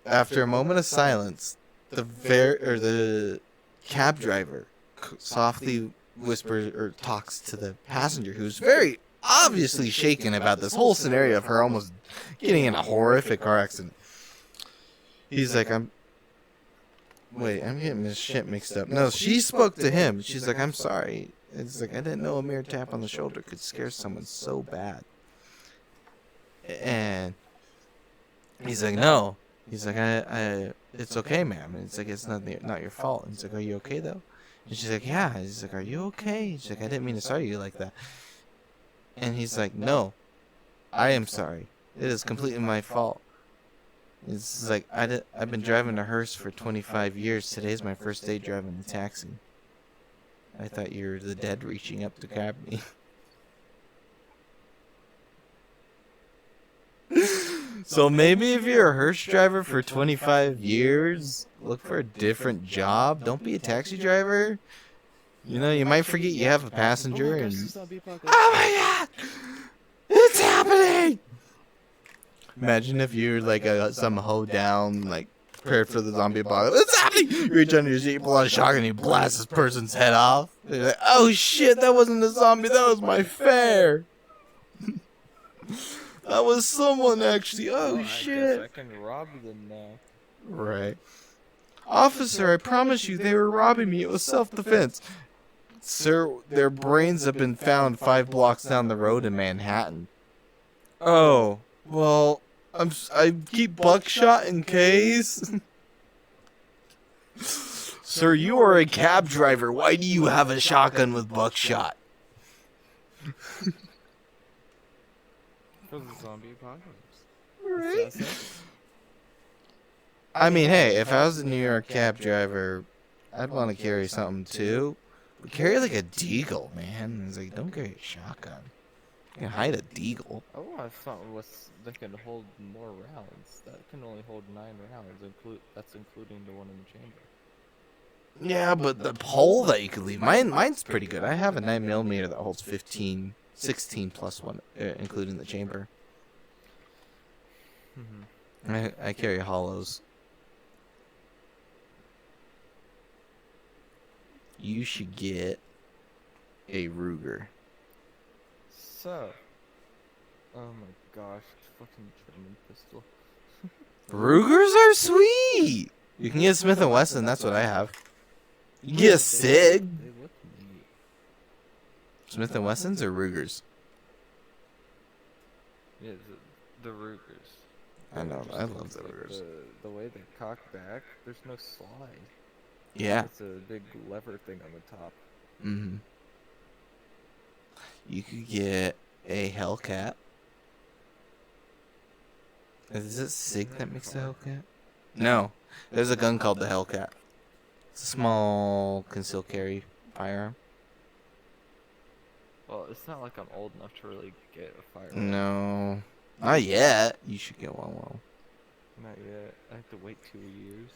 after a moment of silence, the cab driver softly whispers or talks to the passenger, who's very obviously shaken about this whole scenario of her almost getting in a horrific car accident. He's like, I'm getting this shit mixed up. No, she spoke to him. She's like, I'm sorry. It's like, I didn't know a mere tap on the shoulder could scare someone so bad. And he's like, no. He's like, it's okay, ma'am. And it's like, it's not your fault. And he's like, are you okay, though? And she's like, yeah. He's like, are you okay? She's like, I didn't mean to sorry you like that. And he's like, no, I am sorry. It is completely my fault. It's like, I've been driving a hearse for 25 years. Today's my first day driving a taxi. I thought you were the dead reaching up to grab me. So maybe if you're a hearse driver for 25 years, look for a different job. Don't be a taxi driver. You know, you might forget you have a passenger and... Oh my god! It's happening! Imagine if you're like some hoe down, like, prepared for the zombie apocalypse. It's happening! You reach under your seat, you pull out a shotgun, and you blast this person's head off. And you're like, oh shit, that wasn't a zombie, that was my fare! That was someone, actually. Oh shit. I guess I can rob them now. Right. Officer, I promise you, they were robbing me. It was self-defense. Sir, their brains have been found 5 blocks down the road in Manhattan. Oh, well, I keep buckshot in case. Sir, you are a cab driver. Why do you have a shotgun with buckshot? For the zombie apocalypse. Right. I mean, hey, if I was a New York cab driver, I'd want to carry something too. But carry like a deagle, man. It's like, don't carry a shotgun. You can hide a deagle. I want something that can hold more rounds. That can only hold 9 rounds. That's including the one in the chamber. Yeah, but the hole that you could leave. Mine's pretty good. I have a 9mm that holds 15, 16 plus one, including the chamber. Mm-hmm. I carry hollows. You should get a Ruger. So, oh my gosh, fucking German pistol. Rugers are sweet. You can get a Smith & Wesson. That's what I have. You can get a Sig. They look neat. Smith and Wessons or Rugers? Yeah, the Rugers. I know. Just I love 'cause, the like, Rugers. the way they cock back, there's no slide. Yeah. It's a big lever thing on the top. Mm-hmm. You could get a Hellcat. Is it SIG that makes the Hellcat? No. There's a gun called the Hellcat. It's a small concealed carry firearm. Well, it's not like I'm old enough to really get a firearm. No. Not yet. You should get one. Well. Not yet. I have to wait 2 years.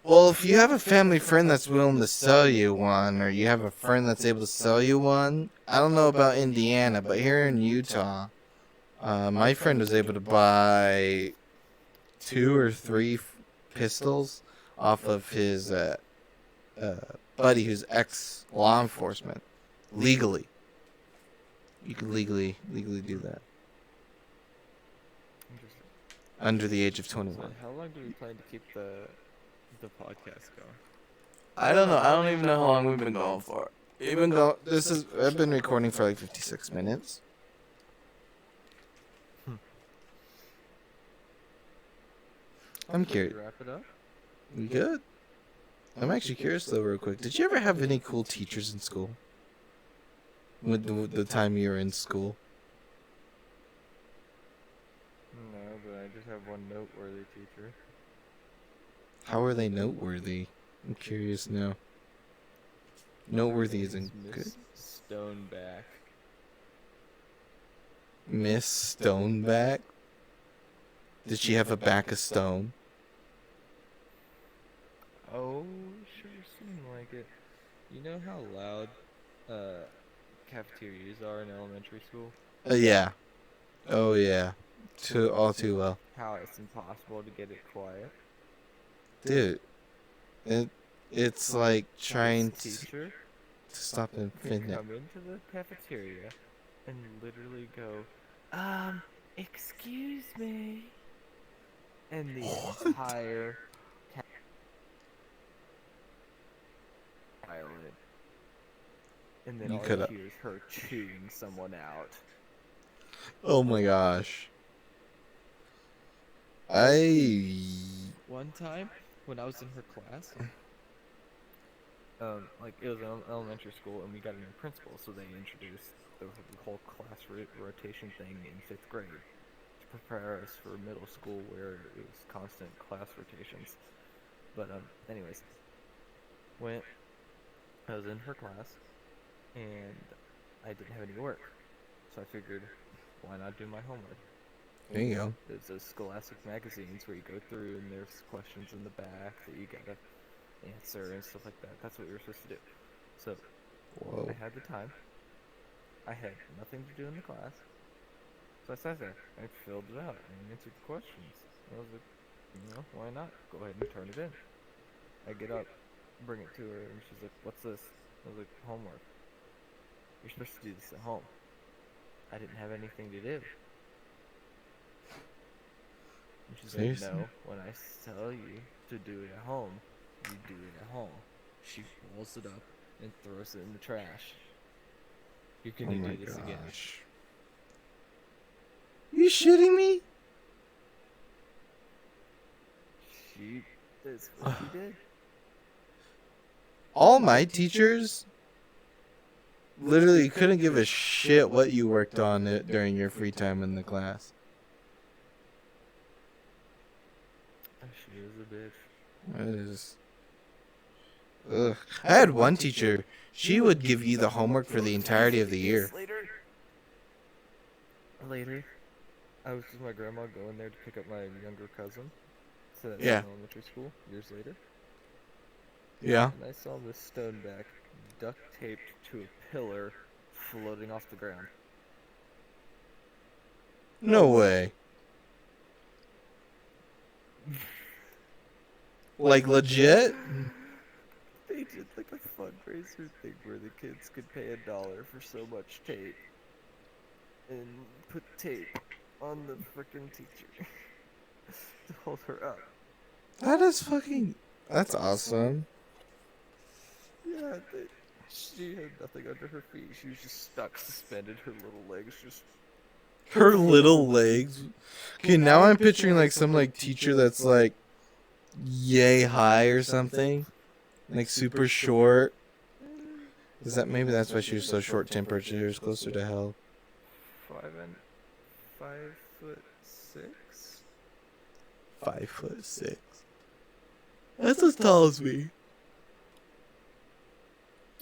Well, if you have a family friend that's willing to sell you one, or you have a friend that's able to sell you one, I don't know about Indiana, but here in Utah, my friend was able to buy 2 or 3 pistols off of his buddy who's ex-law enforcement legally. You can legally do that Interesting. under the age of So 21. how long do we plan to keep the podcast going? I don't know. I don't even know how long we've been going for. I've been recording for like 56 minutes. I'm curious. Wrap it up. We good? I'm actually curious though, real quick. Did you ever have any cool teachers in school? With the time you were in school? No, but I just have one noteworthy teacher. How are they noteworthy? I'm curious now. Noteworthy isn't good. Stoneback. Miss Stoneback? Did she have a back of stone? Oh, sure seemed like it. You know how loud cafeterias are in elementary school? Yeah. Oh yeah. All too well. How it's impossible to get it quiet. Dude, it's like trying This to teacher stop could infinite. come into the cafeteria and literally go, excuse me. And the entire silent. And then You all you coulda- hear is her chewing someone out. Oh my gosh. One time, when I was in her class, like it was an elementary school, and we got a new principal, so they introduced the whole class rotation thing in 5th grade to prepare us for middle school, where it was constant class rotations. But anyways, I was in her class, and I didn't have any work, so I figured, why not do my homework? There you go. There's those Scholastic magazines where you go through and there's questions in the back that you gotta answer and stuff like that. That's what you're supposed to do. So, Whoa. I had the time. I had nothing to do in the class. So I sat there. I filled it out and answered the questions. I was like, why not? Go ahead and turn it in. I get up, bring it to her, and she's like, what's this? I was like, homework. You're supposed to do this at home. I didn't have anything to do. And she's Seriously? like, no, when I tell you to do it at home, you do it at home. She rolls it up and throws it in the trash. You're Oh gonna my do this again. gosh. You shitting me? That's what she did. All my teachers literally couldn't give a shit what you worked on it during your free time in the class. She was a bitch. It is. Ugh. I had one teacher. She would give you the homework for the entirety of the year. Later, I was with my grandma going there to pick up my younger cousin. So that's Yeah. in elementary school, years later. Yeah. And I saw this stoneback duct taped to a pillar floating off the ground. No way. Like legit? They did like a fundraiser thing where the kids could pay $1 for so much tape and put tape on the frickin' teacher to hold her up. That is fucking. That's awesome. Yeah, She had nothing under her feet. She was just stuck, suspended. Her little legs just. Her little legs. Okay, now I'm picturing like some like teacher that's like yay high or something, like super short. Is that maybe that's why she was so short tempered? She was closer to hell. 5'6". 5'6". That's as tall as me.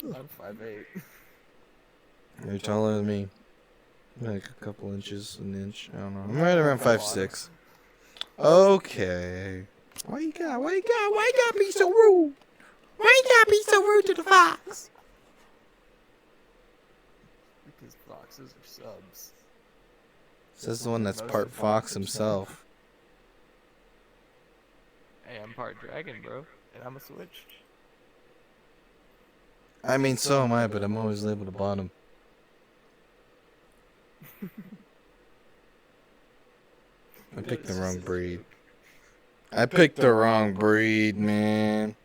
I'm 5'8". You're taller than me. Like a couple inches, an inch. I don't know. I'm right around 5'6". Okay. Why you gotta be so rude? Why you gotta be so rude to the fox? Because foxes are subs. Says the one that's part fox himself. Hey, I'm part dragon, bro, and I'm a switch. I mean, so am I, but I'm always labeled a bottom. I picked the wrong breed. I picked the wrong breed, man.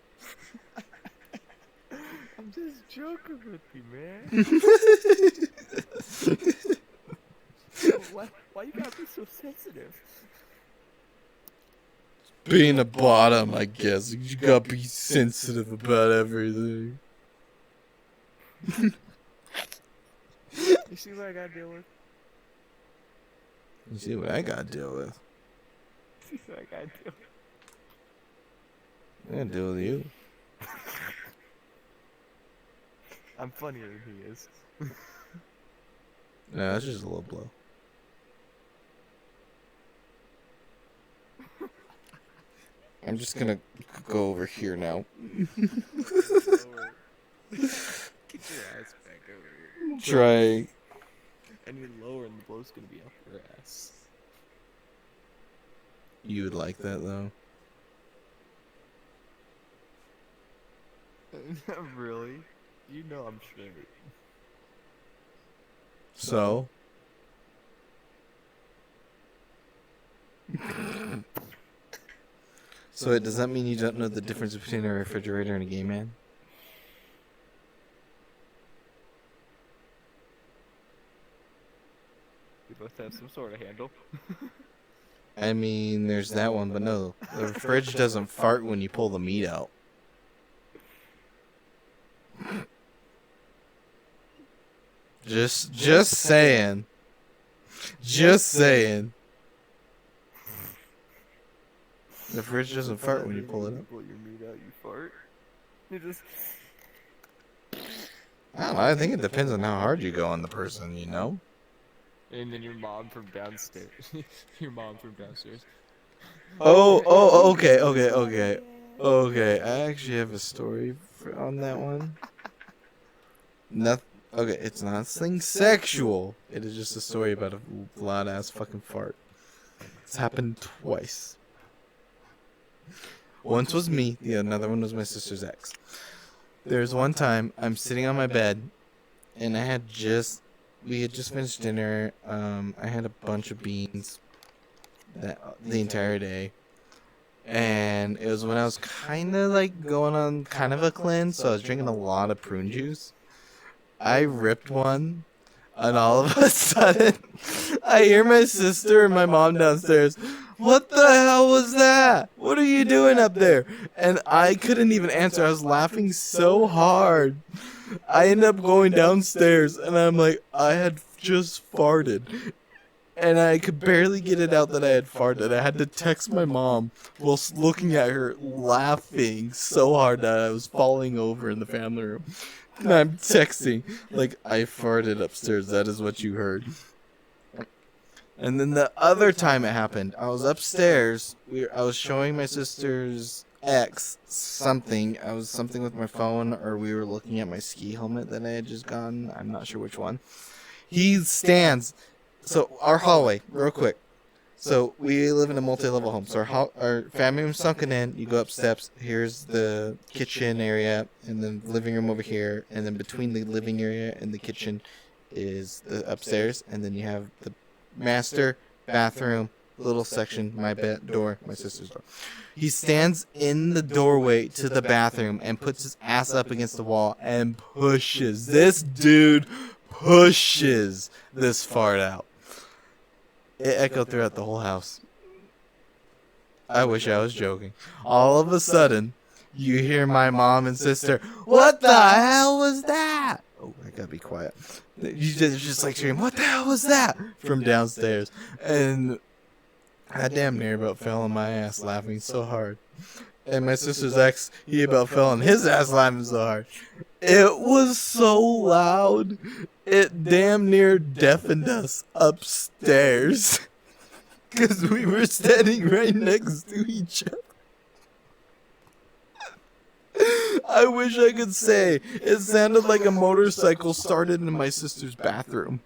I'm just joking with you, man. Why you gotta be so sensitive? Being a bottom, I guess. You gotta be sensitive about everything. You see what I gotta deal with? You see what I gotta deal with? You see what I gotta deal with? I gotta deal with you. I'm funnier than he is. No, that's just a low blow. I'm just gonna go over here now. Get your ass back over here. Try. Any lower and the blow's gonna be up your ass. You would like that, though. Really? You know I'm straight. So? So does that mean you don't know the difference between a refrigerator and a gay man? We both have some sort of handle. I mean, there's that one, but no. The fridge doesn't fart when you pull the meat out. Just saying. Just saying. The fridge doesn't fart when you pull it up. Pull your meat out, you fart. You just. I don't know. I think it depends on how hard you go on the person, you know? And then your mom from downstairs. Your mom from downstairs. Okay. Okay, I actually have a story on that one. Okay, it's nothing sexual. It is just a story about a loud ass fucking fart. It's happened twice. Once was me, the another one was my sister's ex. There's one time I'm sitting on my bed, and we had just finished dinner. I had a bunch of beans the entire day. And it was when I was kind of like going on kind of a cleanse, so I was drinking a lot of prune juice. I ripped one, and all of a sudden, I hear my sister and my mom downstairs. What the hell was that? What are you doing up there? And I couldn't even answer. I was laughing so hard. I ended up going downstairs, and I'm like, I had just farted. And I could barely get it out that I had farted. I had to text my mom whilst looking at her, laughing so hard that I was falling over in the family room. And I'm texting, like, I farted upstairs. That is what you heard. And then the other time it happened, I was upstairs. I was showing my sister's ex something. I was something with my phone, or we were looking at my ski helmet that I had just gotten. I'm not sure which one. He stands. So our hallway, real quick. So we live in a multi-level home. So our family room's sunken in. You go up steps. Here's the kitchen area, and then the living room over here. And then between the living area and the kitchen is the upstairs. And then you have the master bathroom, little section, my door, my sister's door. He stands in the doorway to the bathroom and puts his ass up against the wall and pushes. This dude pushes this fart out. It echoed throughout the whole house. I wish I was joking. All of a sudden, you hear my mom and sister, "What the hell was that?" Oh, I gotta be quiet. You just like scream, "What the hell was that?" from downstairs. And I damn near about fell on my ass laughing so hard. And my sister's ex, he about fell on his ass laughing so hard. It was so loud, it damn near deafened us upstairs. Because we were standing right next to each other. I wish I could say it sounded like a motorcycle started in my sister's bathroom.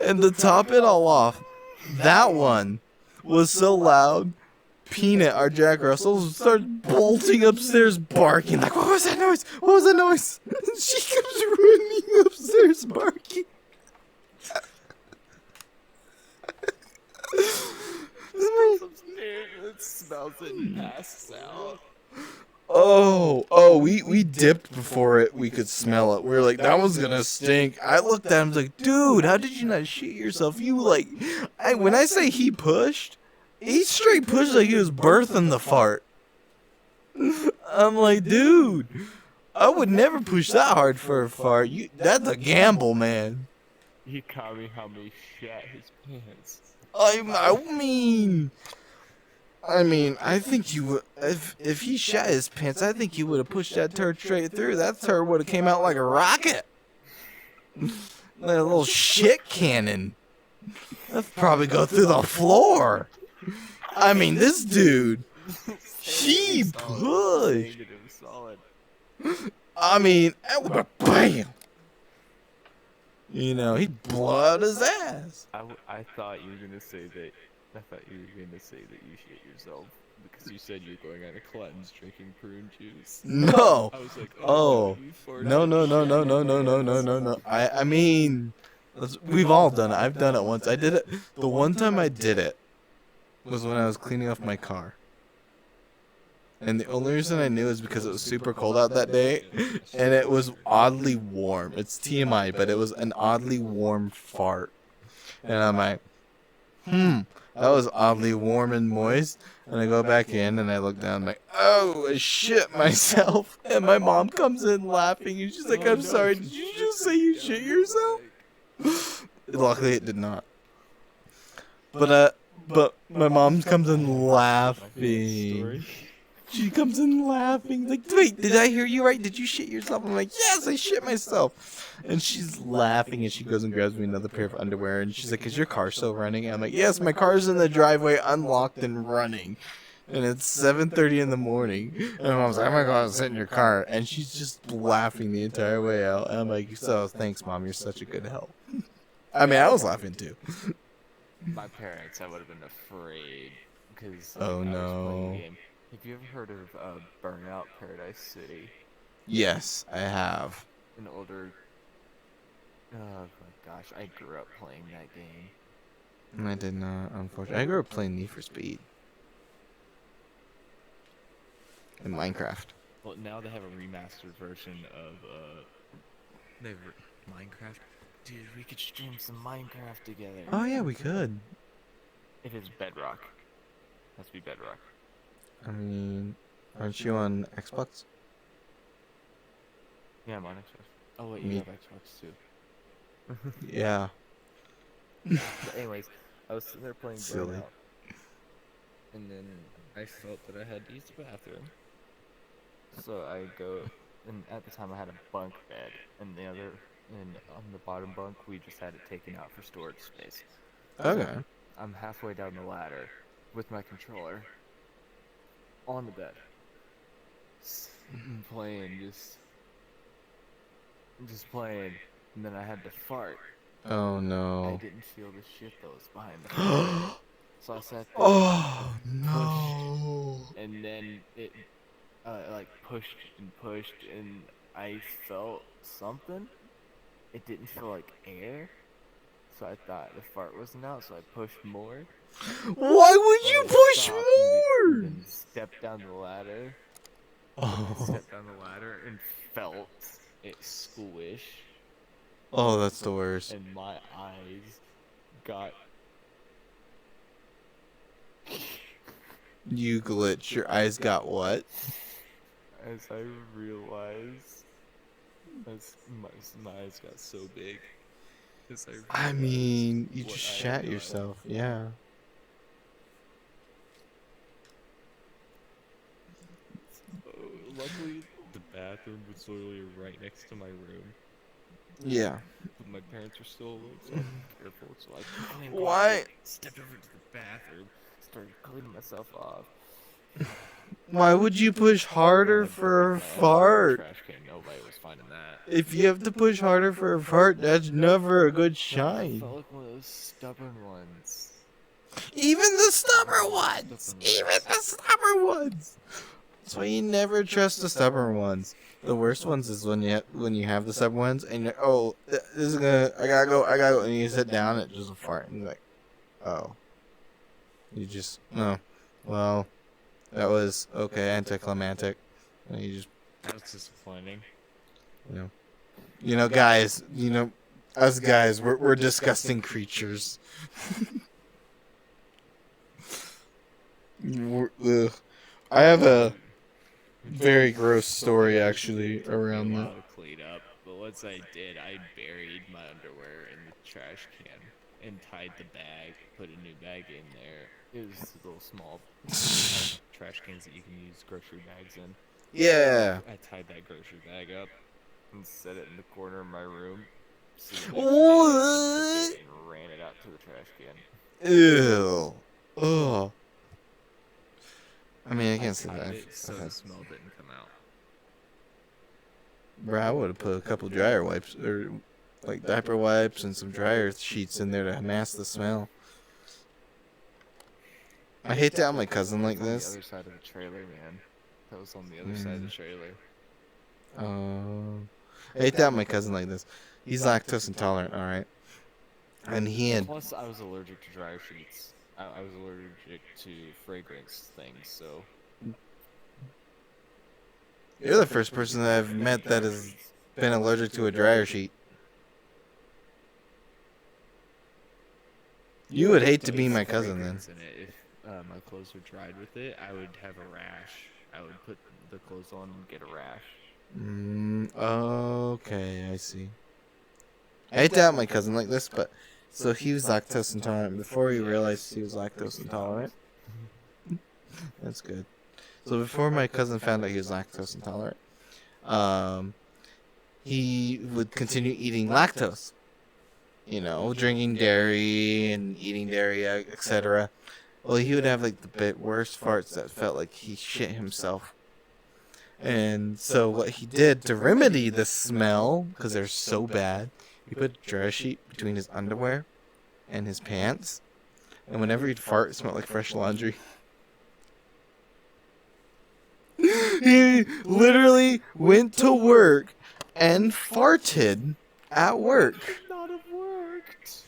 And to top it all off, that one was so loud, Peanut, our Jack Russell, started bolting upstairs barking. Like, what was that noise? What was that noise? She comes running upstairs barking. Upstairs, it smells it and passes out. Oh, we dipped before we could smell it. We were like, that one's gonna stink. I looked at him, like, dude, how did you not shit yourself? You like, when I say he pushed, he straight pushed like he was birthing the fart. I'm like, dude, I would never push that hard for a fart. That's a gamble, man. He caught me how he shat his pants. I mean, I think you would, if he shat his pants, I think you would have pushed that turd straight through. That turd would have came out like a rocket. Like a little shit cannon. That'd probably go through the floor. I mean, this dude, he pushed. I mean, bam. You know, he'd blow out his ass. I thought you were gonna say that. I thought you were gonna say that you shit yourself because you said you're going on a cleanse drinking prune juice. No. I was like, Oh. you farted No. shit. I mean, we've all done it. I've done it once. I did it. The one time I did it was when I was cleaning off my car. And the only reason I knew is because it was super cold out that day, and it was oddly warm. It's TMI, but it was an oddly warm fart. And I'm like, that was oddly warm and moist. And I go back in and I look down, I'm like, oh, I shit myself. And my mom comes in laughing, and she's like, I'm sorry, did you just say you shit yourself? Luckily, it did not. But my mom comes in laughing. She comes in laughing, like, wait, did I hear you right? Did you shit yourself? I'm like, yes, I shit myself. And she's laughing, and she goes and grabs me another pair of underwear, and she's like, is your car still running? And I'm like, yes, my car's in the driveway, unlocked and running. And it's 7:30 in the morning. And my mom's like, oh my God, sit in your car. And she's just laughing the entire way out. And I'm like, so, thanks, Mom, you're such a good help. I mean, I was laughing, too. My parents, I would have been afraid because Oh, I was no. playing a game. Have you ever heard of Burnout Paradise City? Yes, I have. An older. Oh my gosh, I grew up playing that game. I did not, unfortunately. I grew up playing Need for Speed. And Minecraft. Well, now they have a remastered version of Minecraft. Dude, we could stream some Minecraft together. Oh, yeah, we could. If it's Bedrock. Has to be Bedrock. I mean, aren't you on Xbox? Yeah, I'm on Xbox. Oh wait, you Me- have Xbox too. Yeah. But anyways, I was sitting there playing Silly. Burnout, and then I felt that I had to use the bathroom. So I go, and at the time I had a bunk bed, and on the bottom bunk we just had it taken out for storage space. Okay. I'm halfway down the ladder with my controller on the bed, playing, just playing, and then I had to fart. Oh, I no. didn't feel the shit that was behind the fart. So I sat there Oh, no. and then it like pushed and pushed, and I felt something. it didn't feel like air. So I thought the fart wasn't out, so I pushed more. Why would But you it push stopped, more? and then stepped down the ladder. Oh, Stepped down the ladder and felt it squish. oh, that's the worst. And my eyes got. You glitch. Your eyes got what? As I realized, as my eyes got so big. As I realized mean, you what just I had shat done. yourself. Yeah. Luckily, the bathroom was literally right next to my room. Yeah. But my parents were still awake, so I was careful. So I quickly and Why? quietly stepped over to the bathroom, started cleaning myself off. Why would you push harder I for a buried my underwear in the fart? trash can. Nobody was finding that. If you have to push harder for a fart, that's never a good I sign. felt like one of those stubborn ones. Even the stubborn ones. Even the stubborn ones. That's why you never trust the stubborn ones. The worst ones is when you have the stubborn ones and you're, oh, this is gonna, I gotta go, and you sit down and it's just a fart and you're like, oh, you just, oh, well, that was okay, anticlimactic, and you just, That was disappointing. you know, guys, us guys, we're disgusting creatures. Ugh. I have a very gross story actually around that. To clean up, but once I did, I buried my underwear in the trash can and tied the bag, put a new bag in there. It was little small trash cans that you can use grocery bags in. Yeah. I tied that grocery bag up and set it in the corner of my room. So the next day, I took it and ran it out to the trash can. Ew. Ugh. I mean, I can't say tied that. it so the smell didn't come out. Bro, I would have put a couple dryer wipes or like diaper wipes and some dryer sheets in there to mask the smell. I hate to have my cousin like On the this. other side of the trailer, man. That was on the other side of the trailer. I hate to have my cousin like this. He's lactose intolerant, alright? And he had... Plus, I was allergic to dryer sheets. I was allergic to fragrance things, so... You're the first person that I've met that has been allergic to a dryer sheet. You would hate to be my cousin then. If my clothes were dried with it, I would have a rash. I would put the clothes on and get a rash. Okay, I see. I hate to have my cousin like this, but... So he was lactose intolerant before he realized he was lactose intolerant. That's good. So before my cousin found out he was lactose intolerant, he would continue eating lactose. You know, drinking dairy and eating dairy, etc. Well, he would have like the worst farts that felt like he shit himself. And so what he did to remedy the smell, because they're so bad, he put a dryer sheet between his underwear and his pants. And whenever he'd fart, it smelled like fresh laundry. He literally went to work and farted at work. Not have worked.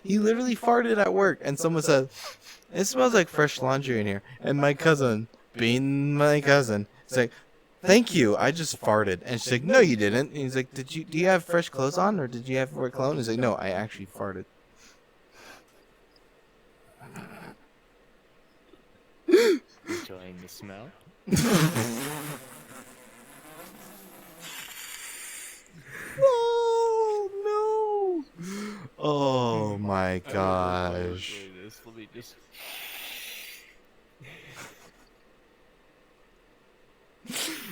He literally farted at work, and someone said, "It smells like fresh laundry in here." And my cousin, being my cousin, is like, "Thank you, I just farted." And she's like, "No, you didn't." And he's like, do you have fresh clothes on, or did you have wear cologne?" He's like, "No, I actually farted." Enjoying the smell? Oh no! Oh my gosh! Let me just.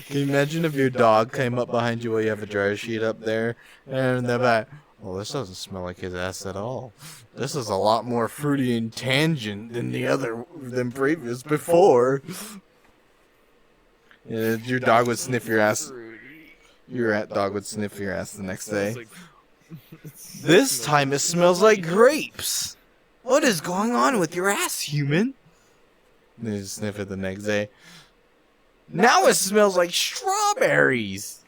Can you imagine if your dog came up behind you while you have a dryer sheet up there, and they're like, "Well, this doesn't smell like his ass at all. This is a lot more fruity and tangent than previous before." Yeah, your dog would sniff your ass. Your dog would sniff your ass the next day. This time it smells like grapes. What is going on with your ass, human? And they just sniff it the next day. Now it smells like strawberries.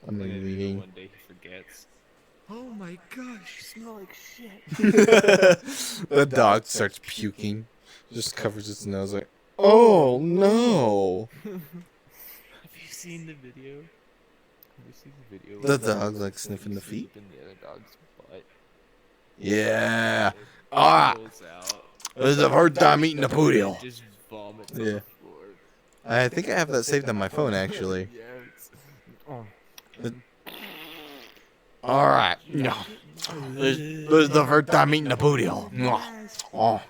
I'm like And then leaning. one day he forgets. Oh my gosh, you smell like shit. The dog starts puking. Just covers its nose like, oh no. Have you seen the video? Have you seen the video? The where dog's like sniffing the he's feet. deep in the other dog's butt? Yeah. It Ah, pulls out. this is the first time eating a And poodle. it just vomits Yeah. on the floor. I think I have that saved on my phone actually. Yes. Oh. Alright. No. This is the first time eating a poodle. Oh.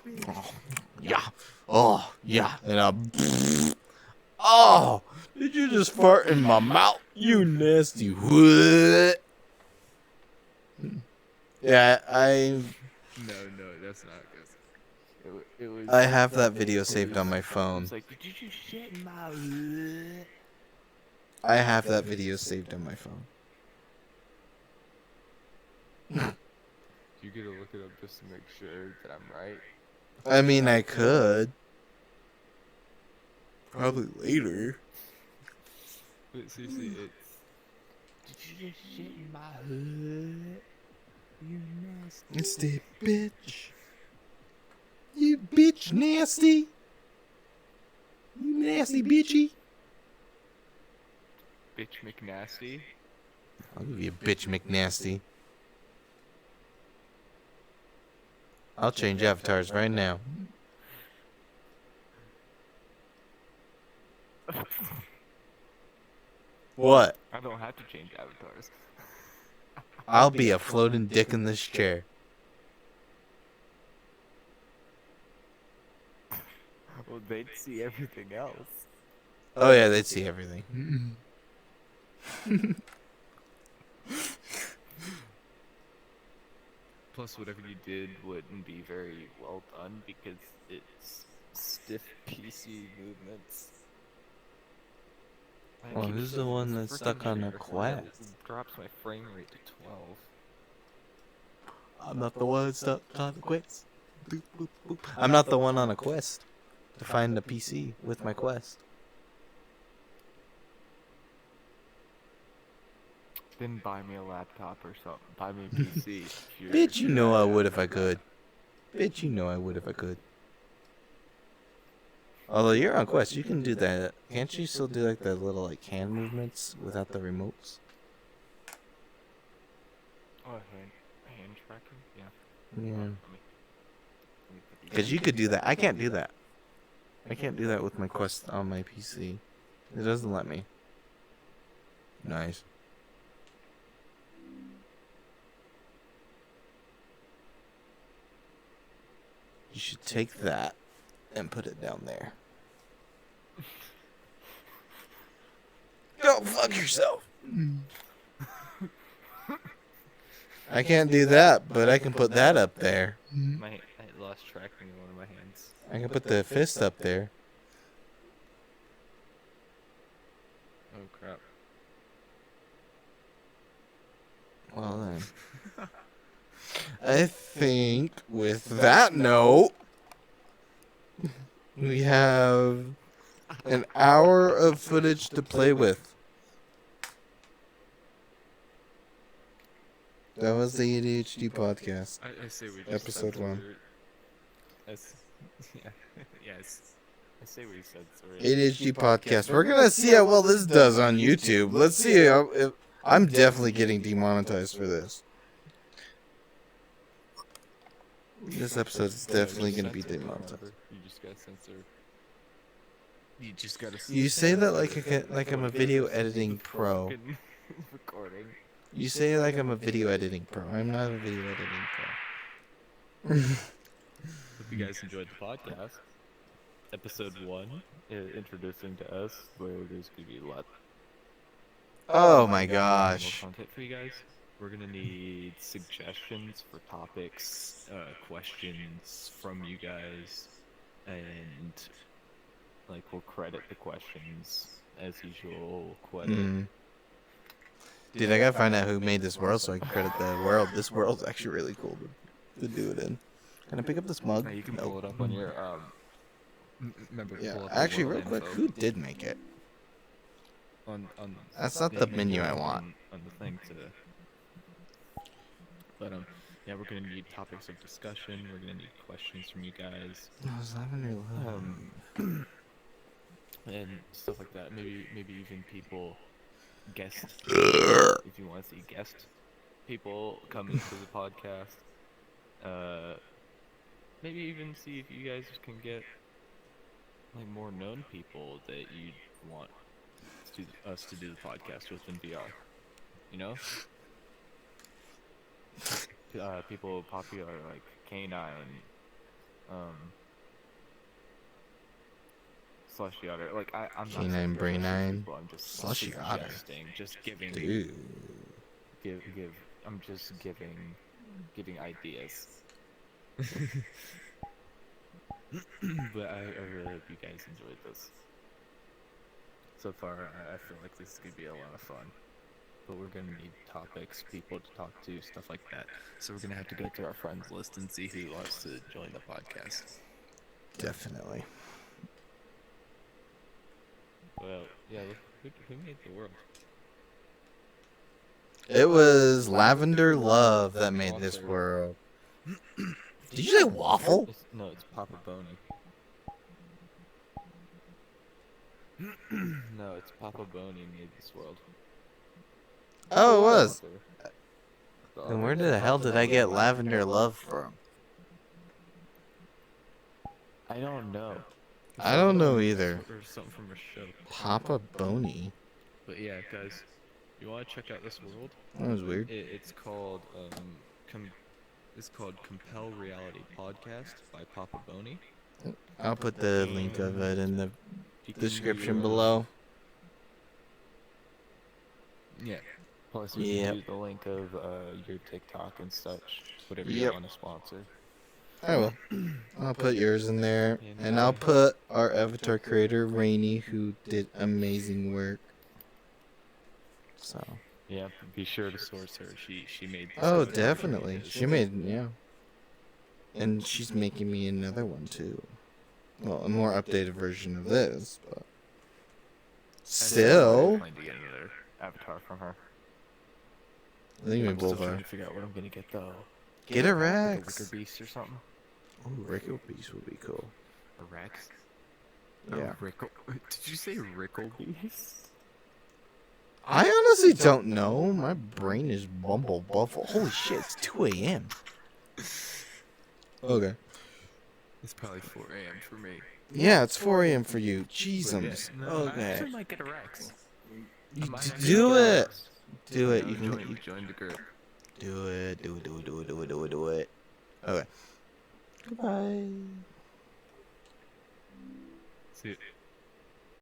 Yeah. Oh. Yeah. And oh. Did you just fart in my mouth? You nasty what? Yeah, No, that's not good. It was. I have that video saved on my phone. It's like, did you just shit in my? I have that video saved on my phone. You gotta look it up just to make sure that I'm right. I mean, I could. Probably later. But seriously, it's. Did you just shit in my hood? You nasty. Nasty bitch. You bitch nasty. You nasty bitchy. Bitch McNasty. I'll give you a bitch McNasty. I'll change avatars right now. What? I don't have to change avatars. I'll be a floating dick in this chair. Well, they'd see everything else. Oh yeah, they'd see everything. Plus, whatever you did wouldn't be very well done because it's stiff PC movements. I Well, keep who's the saying one this that's stuck frickin' on a trigger quest? drops my frame rate to 12. I'm not the one stuck on a quest. Boop, boop, boop. I'm not the one on a quest to find a PC with my quest. Then buy me a laptop or something. Buy me a PC. Bitch, you know I would if I could. Bitch, you know I would if I could. Although you're on quest, you can do that. Can't you still do like the little like hand movements without the remotes? Oh, hand tracking? Yeah. Yeah. Let me put Because you could do that. I can't do that. I can't do that with my quest on my PC. It doesn't let me. Nice. You should take that and put it down there. Go fuck yourself. I can't do that, but I can put that up there. I lost tracking in one of my hands. I can put the fist up there. Oh crap. Well then. I think with that note, we have an hour of footage to play with. That was the ADHD podcast. I say we just Episode censor 1. it. Yeah. Yes. I say we censor it. ADHD podcast. We're gonna see how well this does on YouTube. Let's see how. If, I'm definitely getting demonetized for this. This episode is definitely gonna be demonetized. You just gotta censor. You just gotta. You say that like I'm a video editing pro. Recording. You say like I'm a video editing pro. I'm not a video editing pro. Hope you guys enjoyed the podcast. Episode 1, introducing to us, where there's gonna be a lot Oh my more gosh. content for you guys. We're gonna need suggestions for topics, questions from you guys, and like we'll credit the questions as usual. Dude, I gotta find out who made this world so I can credit the world. This world's actually really cool to do it in. Can I pick up this mug? Now you can Nope. pull it up on your remember. Yeah, pull up the actually, world real quick, info. who did make it? on That's not the menu I want. on the thing to. But yeah, we're gonna need topics of discussion. We're gonna need questions from you guys. I was lavender love. And stuff like that. Maybe even people guest if you want to see guest people come into the podcast. Maybe even see if you guys can get like more known people that you'd want us to do the podcast with in VR. You know, people popular like K9, Slushy Otter. Like I'm not K9 saying those are Brain9, people. I'm just Slushy Otter. suggesting, just giving, Dude. give. I'm just giving ideas. But I really hope you guys enjoyed this. So far, I feel like this is gonna be a lot of fun. But we're gonna need topics, people to talk to, stuff like that. So we're gonna have to go through our friends list and see who wants to join the podcast. Definitely. Well, yeah. Who made the world? It was Lavender Love that made this world. Did you say waffle? No, it's Papa Boney. No, it's Papa Boney made this world. Oh, it was. And where the hell did I get Lavender Love from? I don't know. I don't know either. Or something from a show. Papa Boney. But yeah, guys, you want to check out this world? That was weird. It's called Compel Reality Podcast by Papa Boney. I'll put the link of it in the description below. Yeah. Plus, you can use the link of your TikTok and such, whatever you want to sponsor. I will. I'll put yours in there, and I'll put our avatar creator Rainy, who did amazing work. So. Yeah, be sure to source her. She made. Oh, definitely. She made, yeah. And she's making me another one too. Well, a more updated version of this, but still. I plan to get another avatar from her. I think we I'm both still are. trying to figure out what I'm gonna get though. Get a Like a Rex. Wicker Beast or something. Ooh, Rickle Beast would be cool. A Rex. Yeah. Did you say Rickle Beast? I honestly don't know. My brain is bumble buffle. Holy shit, it's 2 a.m. Okay. It's probably 4 a.m. for me. Yeah, it's 4 a.m. for you. Jeezums. I Okay. actually might get a Rex. Do it. Do it. You can join the group. do it. Do it. Okay. Goodbye. See you.